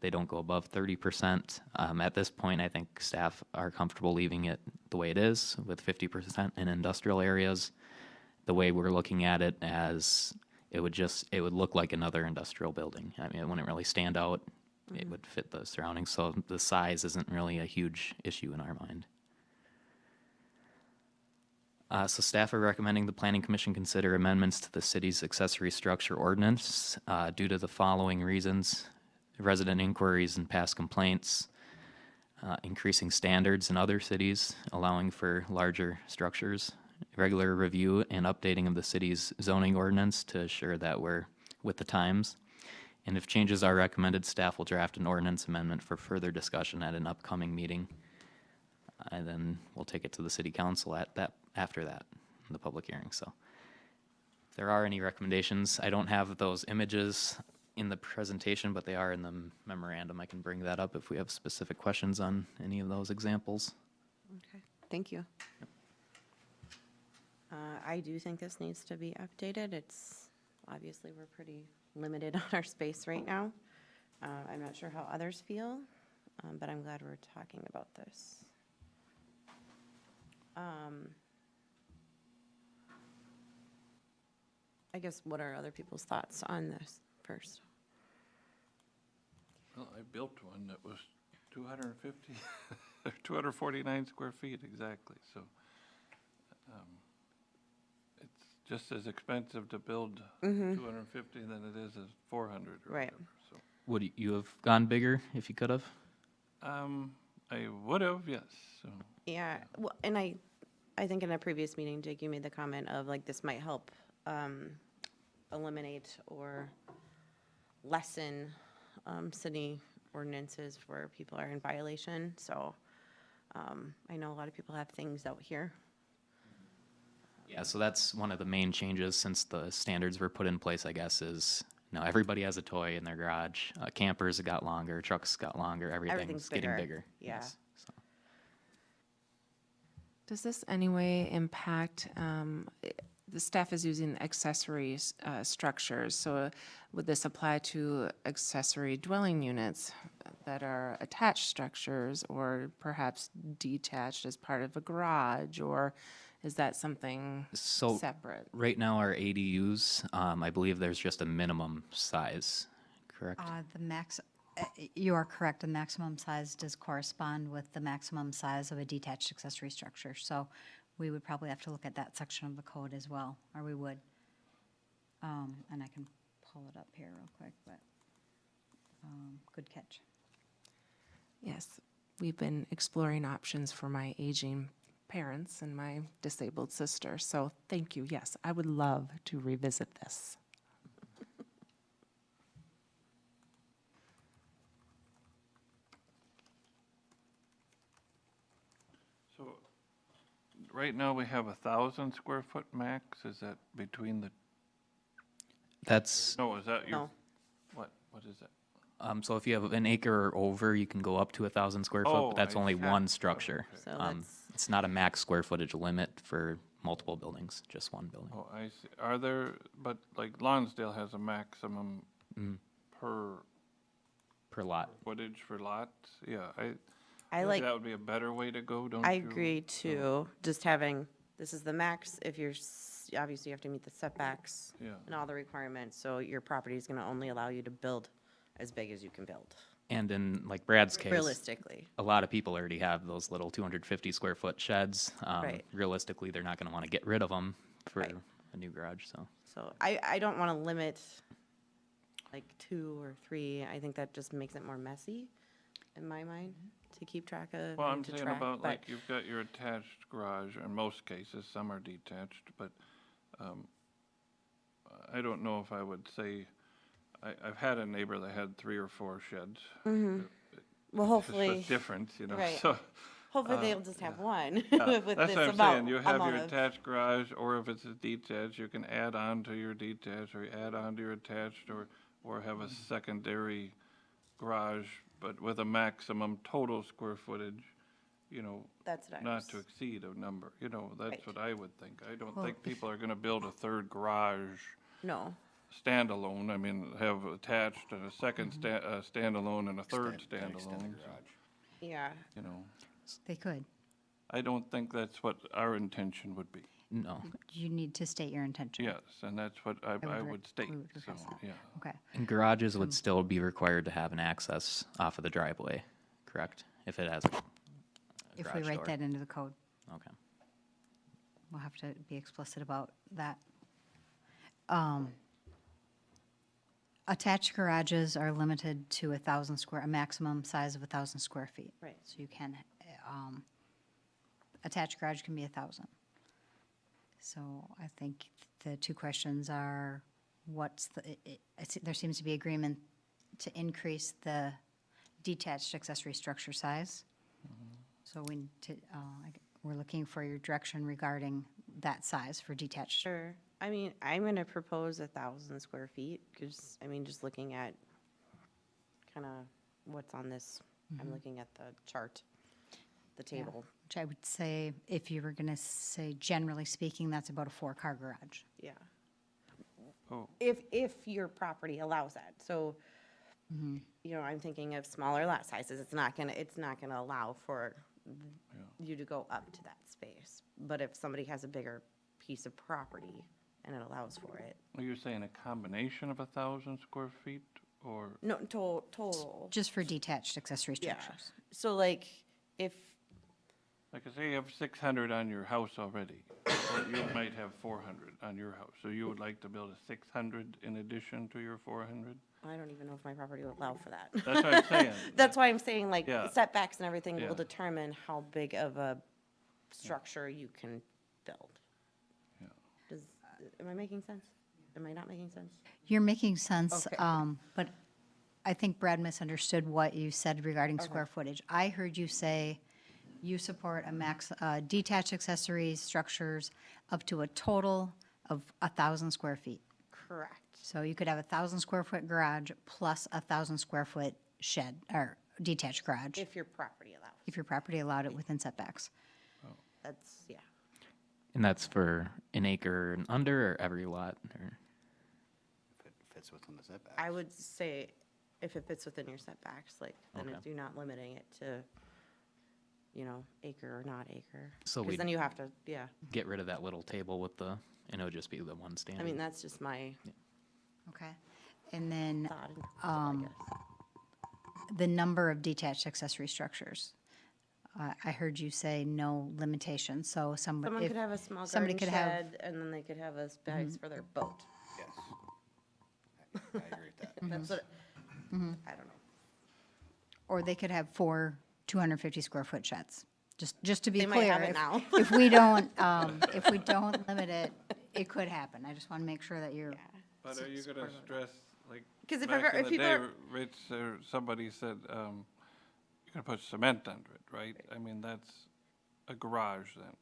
they don't go above 30%. At this point, I think staff are comfortable leaving it the way it is with 50% in industrial areas. The way we're looking at it as it would look like another industrial building. I mean, it wouldn't really stand out. It would fit the surroundings. So the size isn't really a huge issue in our mind. So staff are recommending the Planning Commission consider amendments to the city's accessory structure ordinance due to the following reasons: resident inquiries and past complaints, increasing standards in other cities, allowing for larger structures, regular review and updating of the city's zoning ordinance to assure that we're with the times. And if changes are recommended, staff will draft an ordinance amendment for further discussion at an upcoming meeting. And then we'll take it to the city council after that, the public hearing. So if there are any recommendations, I don't have those images in the presentation, but they are in the memorandum. I can bring that up if we have specific questions on any of those examples. Okay, thank you. I do think this needs to be updated. It's, obviously, we're pretty limited on our space right now. I'm not sure how others feel, but I'm glad we're talking about this. I guess, what are other people's thoughts on this first? Well, I built one that was 250, or 249 square feet exactly, so it's just as expensive to build 250 than it is as 400 or Right. whatever, so. Would you have gone bigger if you could have? I would have, yes, so. Yeah, well, and I think in a previous meeting, Jake, you made the comment of like, this might help eliminate or lessen city ordinances where people are in violation. So I know a lot of people have things out here. Yeah, so that's one of the main changes since the standards were put in place, I guess, is now everybody has a toy in their garage. Campers got longer, trucks got longer, everything's Everything's getting bigger, bigger. yeah. Yes, so. Does this anyway impact, the staff is using accessory structures, so would this apply to accessory dwelling units that are attached structures or perhaps detached as part of a garage, or is that something So separate? right now, our ADUs, I believe there's just a minimum size, correct? You are correct, the maximum size does correspond with the maximum size of a detached accessory structure. So we would probably have to look at that section of the code as well, or we would. And I can pull it up here real quick, but good catch. Yes, we've been exploring options for my aging parents and my disabled sister, so thank you. Yes, I would love to revisit this. So, right now we have 1,000 square foot max, is that between the, That's, no, is that your, No. what is that? so if you have an acre or over, you can go up to 1,000 square foot, Oh, but that's I only see. one structure. So that's, It's not a max square footage limit for multiple buildings, just one building. Oh, I see, are there, but like Lonsdale has a maximum per Per lot. footage for lots, yeah, I I think like, that would be a better way to go, don't you? I agree too, just having, this is the max, if you're, obviously you have to meet the setbacks Yeah. and all the requirements, so your property is gonna only allow you to build as big as you can build, And in like Brad's case, realistically. a lot of people already have those little 250 square foot sheds. Right. Realistically, they're not going to want to get rid of them for Right. a new garage, so. So I don't wanna limit like 2 or 3, I think that just makes it more messy in my mind to keep track of Well, and I'm to saying track, about, but like, you've got your attached garage, in most cases, some are detached, but, I don't know if I would say, I've had a neighbor that had 3 or 4 sheds. well, Just hopefully, was different, you know, right. so. hopefully they'll just have one Yeah, with that's this what I'm amount, saying, you have your amount of. attached garage, or if it's a detached, you can add on to your detached, or add on to your attached, or have a secondary garage, but with a maximum total square footage, you know, That's what I not was, to exceed a number, you know, that's Right. what I would think. I don't Well, think people are gonna build a third garage no, standalone, I mean, have attached and a second standalone and a third standalone, yeah, you know. They could. I don't think that's what our intention would be. No. You need to state your intention. Yes, and that's what I would state, we would so, request that. yeah. Okay. And garages would still be required to have an access off of the driveway, correct? If it has a If we garage write door. that into the code, Okay. we'll have to be explicit about that. Attached garages are limited to a maximum size of 1,000 square feet. Right. So you can, attached garage can be 1,000. So I think the two questions are, there seems to be agreement to increase the detached accessory structure size. So we're looking for your direction regarding that size for detached. sure. I mean, I'm gonna propose 1,000 square feet, because, I mean, just looking at kind of what's on this, I'm looking at the chart, the table, Which I would say, if you were going to say generally speaking, that's about a 4-car garage. yeah. Oh. If your property allows that, so, you know, I'm thinking of smaller lot sizes, it's not gonna allow for you to go up to that space. But if somebody has a bigger piece of property, and it allows for it. Are you saying a combination of 1,000 square feet or? No, total. Just for detached accessory Yeah. structures. So like, if, Like I say, you have 600 on your house already, or you might have 400 on your house. So you would like to build a 600 in addition to your 400? I don't even know if my property would allow for that. That's what I'm saying. That's why I'm saying, like, Yeah. setbacks and everything Yeah. will determine how big of a structure you can build. Yeah. Does, am I making sense? Am I not making sense? You're making sense, Okay. but I think Brad misunderstood what you said regarding square footage. I heard you say you support a max, detached accessory structures up to a total of 1,000 square feet. Correct. So you could have 1,000 square foot garage plus 1,000 square foot shed, or detached garage, If your property allows. if your property allowed it within setbacks. That's, yeah. And that's for an acre and under, or every lot, or? If it fits within the setback. I would say if it fits within your setbacks, like, then Okay. you're not limiting it to, you know, acre or not acre. So Because we'd- then you have to, yeah. Get rid of that little table with the, and it would just be the one I standard. mean, that's just my Okay. And then thought, in principle, I guess. the number of detached accessory structures. I heard you say no limitation, so Someone somebody, could have a small somebody garden could have- shed, and then they could have a space for their boat. Yes. I agree with that. That's what, I don't know. or they could have 4 250 square foot sheds. Just to be They clear. might have it if- now. If we don't limit it, it could happen. I just want to make sure that you're, But are you gonna stress, like, 'Cause if back ever- in if the people day, are- Rich, or somebody said, you're gonna put cement under it, right? I mean, that's a garage then.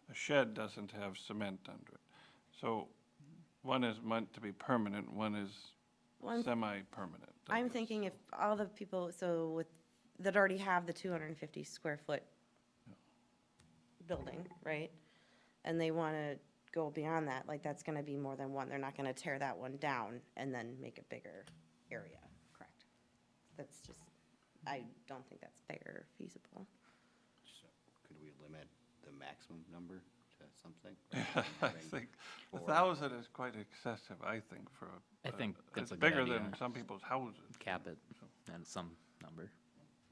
A shed doesn't have cement under it. So one is meant to be permanent, one is One- semi-permanent. I I'm guess. thinking if all the people, so with, that already have the 250 square foot building, right? And they want to go beyond that, like, that's going to be more than one. They're not going to tear that one down and then make a bigger area. correct. That's just, I don't think that's fair or feasible. So could we limit the maximum number to something? I think 1,000 is quite excessive, I think, for a. I think that's it's a good bigger idea. than some people's houses. Cap it at some number.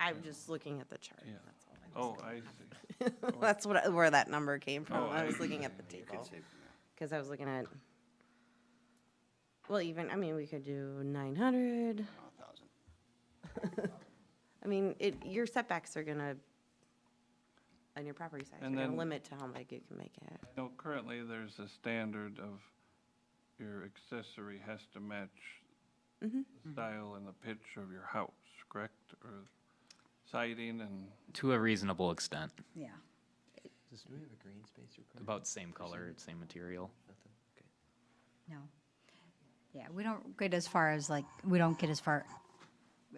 I'm just looking at the chart, Yeah. that's all. Oh, I see. That's what, where that number came from. Oh, I I was see. looking at the You table. could say, Because I was looking at, well, even, I mean, we could do 900. 1,000. I mean, your setbacks are gonna, on your property size, are And gonna then- limit to how big you can make it. No, currently, there's a standard of your accessory has to match Mm-hmm. the style and the pitch of your house, correct? Or siding and, To a reasonable extent, Yeah. Do we have a green space requirement? about same color, same material. Nothing? Okay. No. Yeah, we don't get as far as like, we don't get as far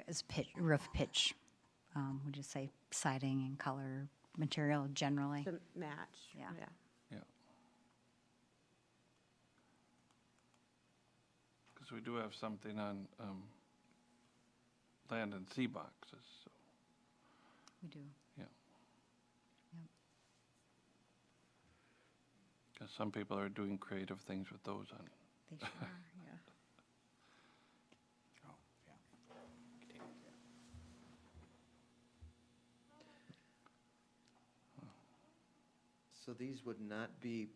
as pitch, roof pitch. We just say siding and color, material generally. To match, Yeah. yeah. yeah. Because we do have something on land and sea boxes, so, We do. yeah. Yep. Because some people are doing creative things with those on. They sure are, yeah. Oh, yeah. Containers, yeah. So these would not be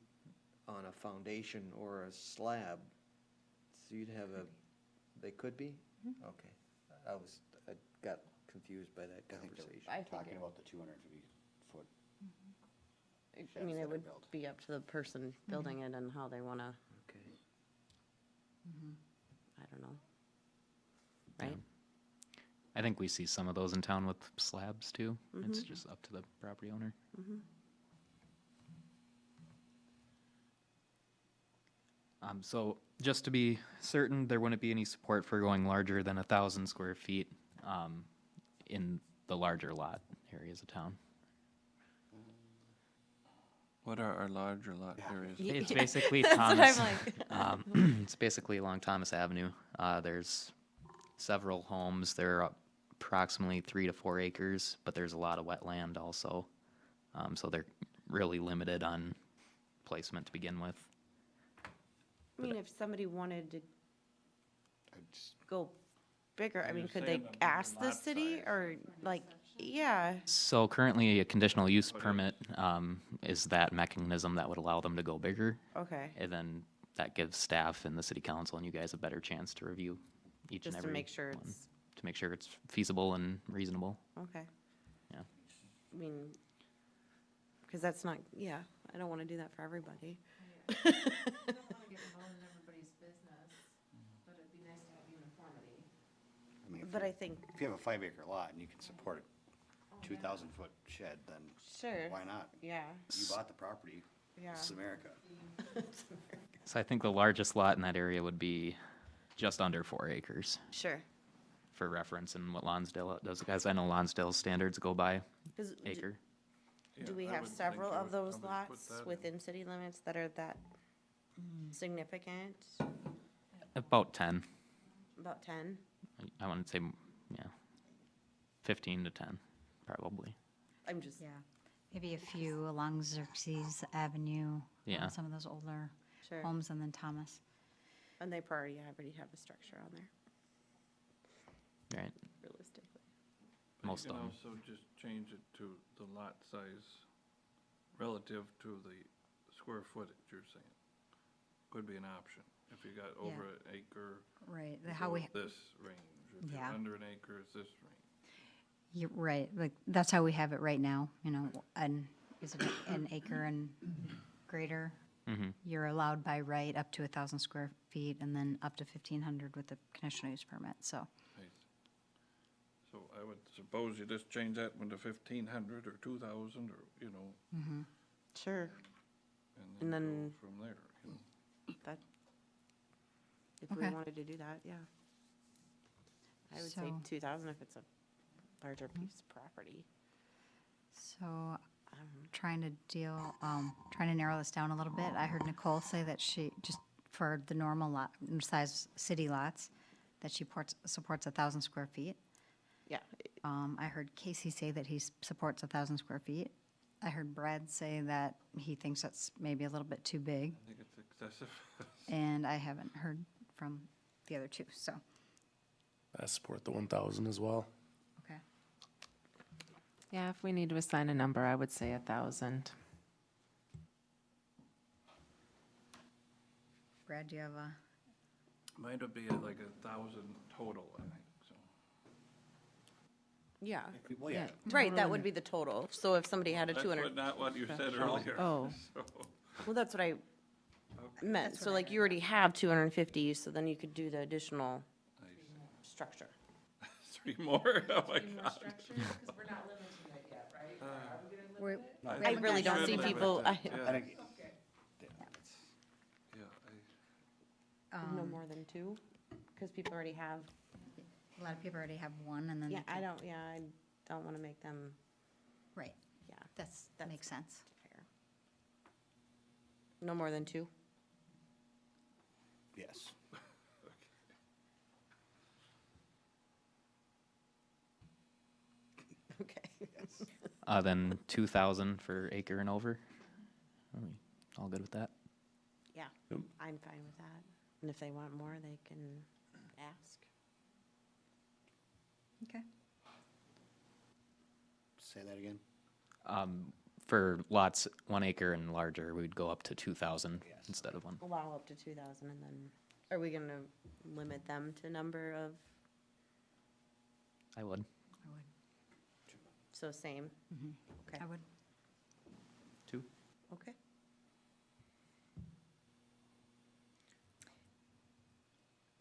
on a foundation or a slab? So you'd have a, they could be? Okay. I got confused by that I think they're conversation. I think talking it- about the 250 foot. I sheds mean, that it are would built. be up to the person building it and how they wanna, Okay. I don't know. Right? I think we see some of those in town with slabs too. It's just up to the property owner. So just to be certain, there wouldn't be any support for going larger than 1,000 square feet in the larger lot areas of town. What are our larger lot areas? It's basically That's what Thomas. I'm like. It's basically along Thomas Avenue. There's several homes. They're approximately 3 to 4 acres, but there's a lot of wetland also. So they're really limited on placement to begin with. I mean, if somebody wanted to I just- go bigger, I mean, You're could saying they a bigger ask the lot city size. or like, yeah, So currently, a conditional use permit is that mechanism that would allow them to go bigger. okay. And then that gives staff and the city council and you guys a better chance to review each and Just to every make sure one, it's, to make sure it's feasible and reasonable. okay. Yeah. I mean, because that's not, yeah, I don't want to do that for everybody. I don't want to get involved in everybody's business, but it'd be nice to have uniformity. I mean, But I think, if you have a 5-acre lot and you can support a 2,000-foot shed, then sure, why not? yeah, You bought the property. yeah. This is America. So I think the largest lot in that area would be just under 4 acres Sure. for reference and what Lonsdale does, because I know Lonsdale's standards go by 'Cause acre. do we Yeah, I have would think several you of would those probably put lots that in. within city limits that are that significant? About 10. About 10? I want to say, yeah, 15 to 10, probably. I'm just, Yeah, maybe a few along Xerxes Avenue. Yeah. Some of those older sure. homes, and then Thomas. And they already have a structure on there, Right. realistically. But Most you of can 'em. also just change it to the lot size relative to the square footage, you're saying. Could be an option. If you got over an acre, Right, you how go we, this range. If you're Yeah. under an acre, it's this range. you're right, like, that's how we have it right now, you know, is it an acre and greater? Mhm. You're allowed by right up to 1,000 square feet, and then up to 1,500 with the conditional use permit, so. Right. So I would suppose you just change that one to 1,500 or 2,000 or, you know, Sure, and And then then- go from there, you know. that, if we Okay. wanted to do that, yeah. I would say So- 2,000 if it's a larger piece of property. So, trying to narrow this down a little bit. I heard Nicole say that she, just for the normal lot, size city lots, that she supports 1,000 square feet. Yeah, I heard Casey say that he supports 1,000 square feet. I heard Brad say that he thinks that's maybe a little bit too big, I think it's excessive. and I haven't heard from the other two, so, I support the 1,000 as well. okay. Yeah, if we need to assign a number, I would say 1,000. Brad, do you have a, Mine would be at like 1,000 total, I think, so. yeah, Well, yeah, right, that would be the total. So if somebody had a That's 200, what, not what you said earlier. Oh. So, well, that's what I meant. So like you already have 250, so then you could do the additional structure. 3 more? Oh, my God. we're, I really don't see Should limit people, it, I, I yeah. think, Yeah, no more than 2, because people already have, a lot of people already have one, and then they yeah, I can- don't want to make them, right, yeah, that makes sense. fair. No more than 2? yes. Okay. Then 2,000 for acre and over. Are we all good with that? Yeah, I'm fine with that. And if they want more, they can ask. Okay. Say that again? For lots 1 acre and larger, we'd go up to 2,000 Yes. instead of 1. Allow up to 2,000, and then, are we going to limit them to number of, I would. so same? Okay, I would. 2. okay.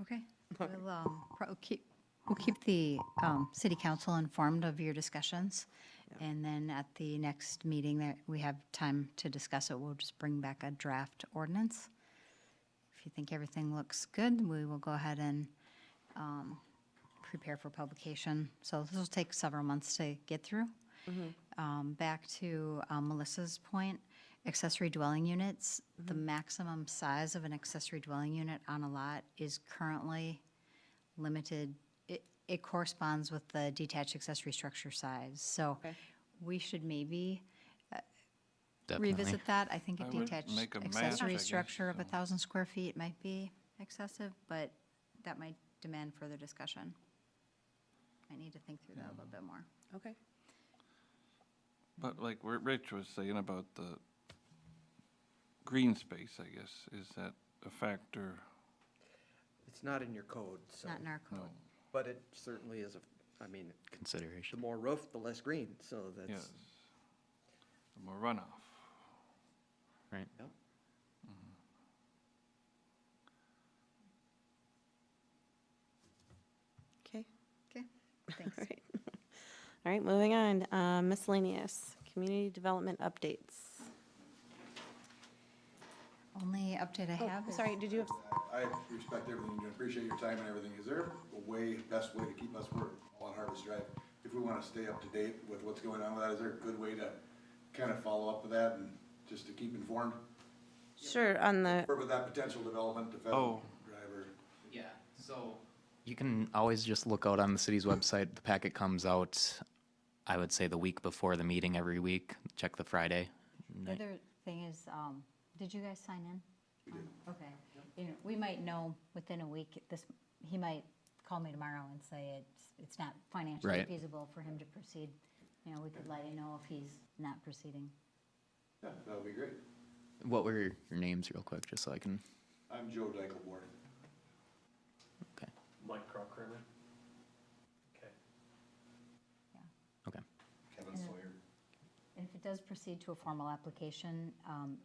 Okay. We'll keep the city council informed of your discussions. And then at the next meeting that we have time to discuss it, we'll just bring back a draft ordinance. If you think everything looks good, we will go ahead and prepare for publication. So this will take several months to get through. Back to Melissa's point, accessory dwelling units, the maximum size of an accessory dwelling unit on a lot is currently limited. It corresponds with the detached accessory structure size. So Okay. we should maybe definitely. revisit that. I think a I would detached make a match, I accessory guess, structure of so. 1,000 square feet might be excessive, but that might demand further discussion. I need to think through that a little bit more. Okay. But like what Rich was saying about the green space, I guess, is that a factor? It's not in your code, It's so, not in our code. but it certainly is I mean, the Consideration. more roof, the less green, so Yes. that's, The more runoff. Right. yeah. Okay. Okay, thanks. All right. All right, moving on. Miscellaneous, community development updates. Only update I have is. Sorry, did you have, I respect everything you do, appreciate your time and everything. Is there a way, best way to keep us, we're on Harvest Drive, if we wanna stay up to date with what's going on with that, is there a good way to kind of follow up with that and just to keep informed? sure, on the, Or with that potential development, the Oh. Pheasant Drive or? Yeah, so. You can always just look out on the city's website. The packet comes out, I would say, the week before the meeting every week. Check the Friday The night. other thing is, did you guys sign in? We did. Okay. You know, we might know within a week, he might call me tomorrow and say it's not financially Right. feasible for him to proceed. You know, we could let you know if he's not proceeding. Yeah, that would be great. What were your names real quick, just so I can, I'm Joe Dykelborn. okay, Mike Crocker. okay. Kevin And- Sawyer. And if it does proceed to a formal application,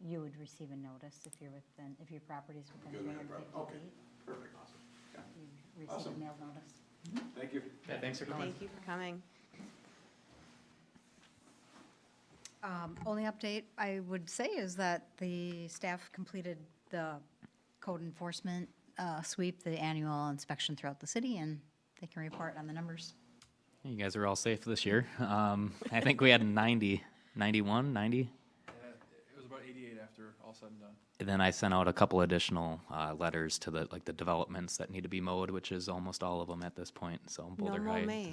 you would receive a notice if your property's within Good with that 350 property. Okay. feet. Perfect, awesome. Yeah. You receive a Awesome. mailed notice. Thank you. Yeah, thanks for coming. thank you for coming. Only update I would say is that the staff completed the code enforcement sweep, the annual inspection throughout the city, and they can report on the numbers. You guys are all safe this year. I think we had 90, 91, 90. Yeah, it was about 88 after all said and done. And then I sent out a couple additional letters to the developments that need to be mowed, which is almost all of them at this point. So Boulder more Heights. May.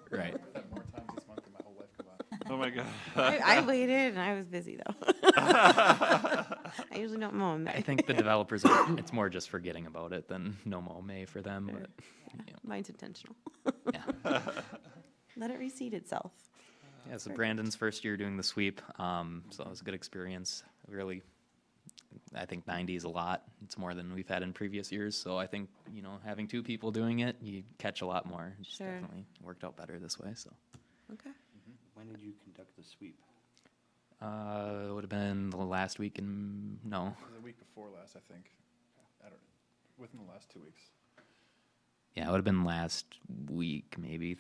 Right. I've had more times this month than my whole life combined. Oh, my God. I waited and I was busy though. I usually don't mow in I May. think the developers, it's more just forgetting about it than no mow May for them, but, Mine's intentional. yeah. Let it reseed itself. Yeah, so Brandon's first year doing the sweep, so it was a good experience. Really, I think 90 is a lot. It's more than we've had in previous years, so I think, having two people doing it, you catch a lot more. It's Sure. definitely worked out better this way, so. Okay. When did you conduct the sweep? It would have been the last week in, no, It was the week before last, I think. Within the last 2 weeks. yeah, it would have been last week, maybe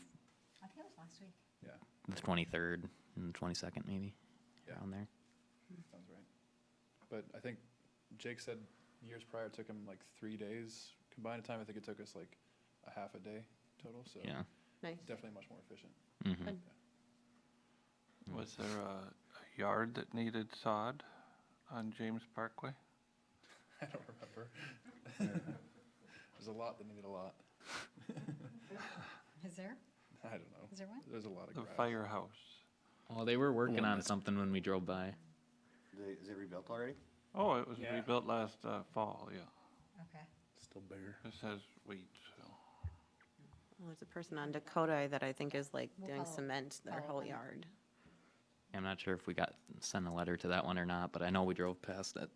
I think it was last week. Yeah, the 23rd and the 22nd, maybe, Yeah. around there. sounds right. But I think Jake said years prior it took him like 3 days combined time. I think it took us like a half a day total, so Yeah. Nice. definitely much more efficient. Mhm. Was there a yard that needed sod on James Parkway? I don't remember. There's a lot that needed a lot. Is there? I don't know. Is there one? There's a lot of The grass. firehouse. Well, they were working on something when we drove by. Is it rebuilt already? Oh, it was rebuilt last fall, yeah. Okay. Still bare. This has weight, so. Well, there's a person on Dakota that I think is like We'll doing follow- cement their follow whole them. yard. I'm not sure if we sent a letter to that one or not, but I know we drove past it.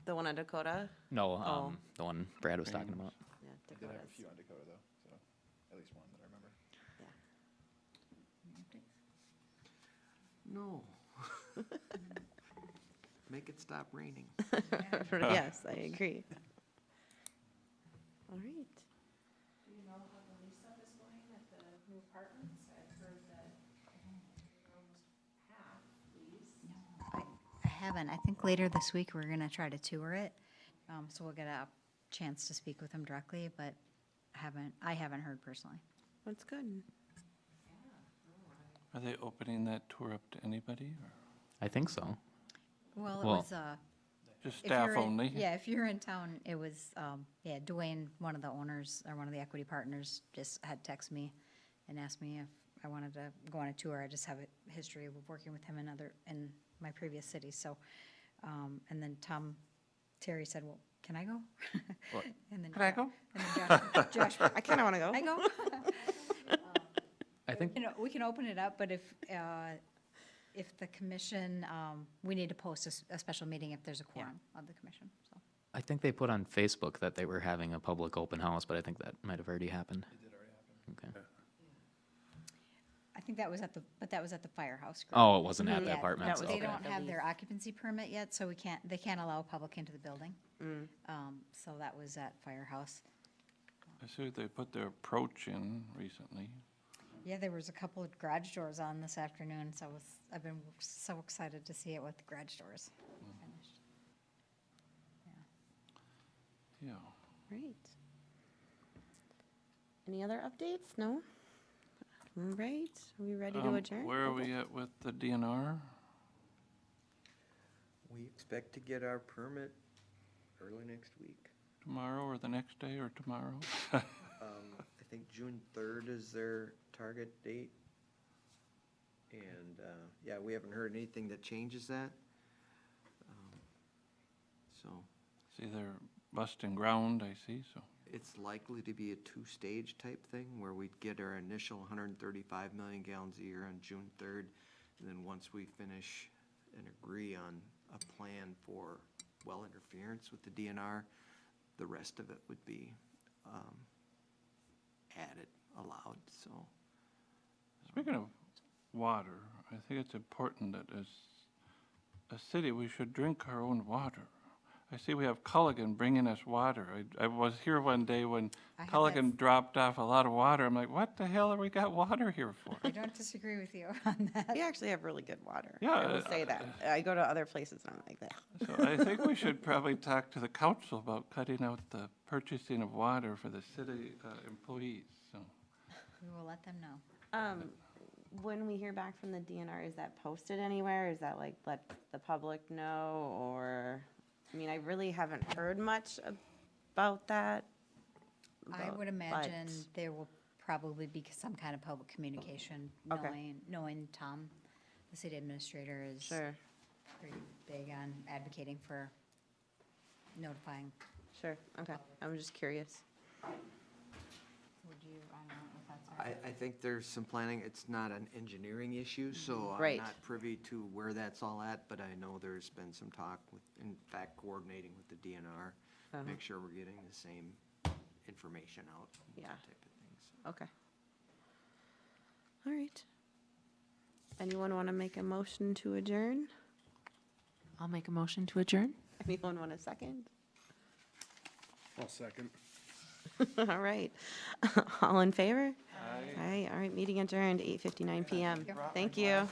The one on Dakota? No, Oh. the one Brad was talking about. Yeah, I did have a Dakota's. few on Dakota though, so at least one that I remember. No. Make it stop raining. Yes, I agree. All right. Do you know how the lease-up is going at the new apartments? I've heard that we're almost half leased. I haven't. I think later this week, we're gonna try to tour it. So we'll get a chance to speak with them directly, but I haven't heard personally. That's good. Are they opening that tour up to anybody, or Mm-hmm. I think so. Well, it Well, was, just if staff you're in- only? Yeah, if you're in town, it was, Dwayne, one of the owners, or one of the equity partners, just had texted me and asked me if I wanted to go on a tour. I just have a history of working with him in my previous cities, so, and then Terry said, well, can I go? And then Can I go? And then Josh, I kind of want to go. I go? I think, You know, we can open it up, but if the commission, we need to post a special meeting if there's a quorum of the commission, so. I think they put on Facebook that they were having a public open house, but I think that might have already happened. It did already happen. Okay. I think that was at the firehouse. group. Oh, it wasn't at the Yeah, apartments? that was- They Okay. don't have their occupancy permit yet, so they can't allow public into the building. So that was at Firehouse. I see they put their approach in recently. Yeah, there was a couple of garage doors on this afternoon, so I've been so excited to see it with the garage doors finished. Yeah. Great. Any other updates? No? All right, are we ready to adjourn? Where are we at with the DNR? We expect to get our permit early next week. Tomorrow or the next day or tomorrow? I think June 3rd is their target date. And, yeah, we haven't heard anything that changes that. So See, they're busting ground, I see, so. it's likely to be a two-stage type thing where we'd get our initial 135 million gallons a year on June 3rd. And then once we finish and agree on a plan for well interference with the DNR, the rest of it would be added, allowed, so. Speaking of water, I think it's important that as a city, we should drink our own water. I see we have Culligan bringing us water. I was here one day when I have Culligan dropped off a lot of water. I'm like, what the hell have we got water here for? I don't disagree with you on that. We actually have really good water. Yeah, I will say that. I go to other places and I'm like that. So I think we should probably talk to the council about cutting out the purchasing of water for the city employees, so. We will let them know. When we hear back from the DNR, is that posted anywhere? Is that like, let the public know, or, I mean, I really haven't heard much about that. I would imagine there will probably be some kind of public communication, Okay. knowing Tom, the city administrator, is Sure, pretty big on advocating for notifying. sure, okay. I'm just curious. Would you, I don't know if that's all right. I think there's some planning. It's not an engineering issue, so I'm Right. not privy to where that's all at, but I know there's been some talk with, in fact, coordinating with the DNR, make sure we're getting the same information out, Yeah. that type of things. Okay. All right. Anyone want to make a motion to adjourn? I'll make a motion to adjourn. Anyone want a second? I'll second. All right. All in favor? Aye. All right, meeting adjourned, 8:59 PM. Thank you.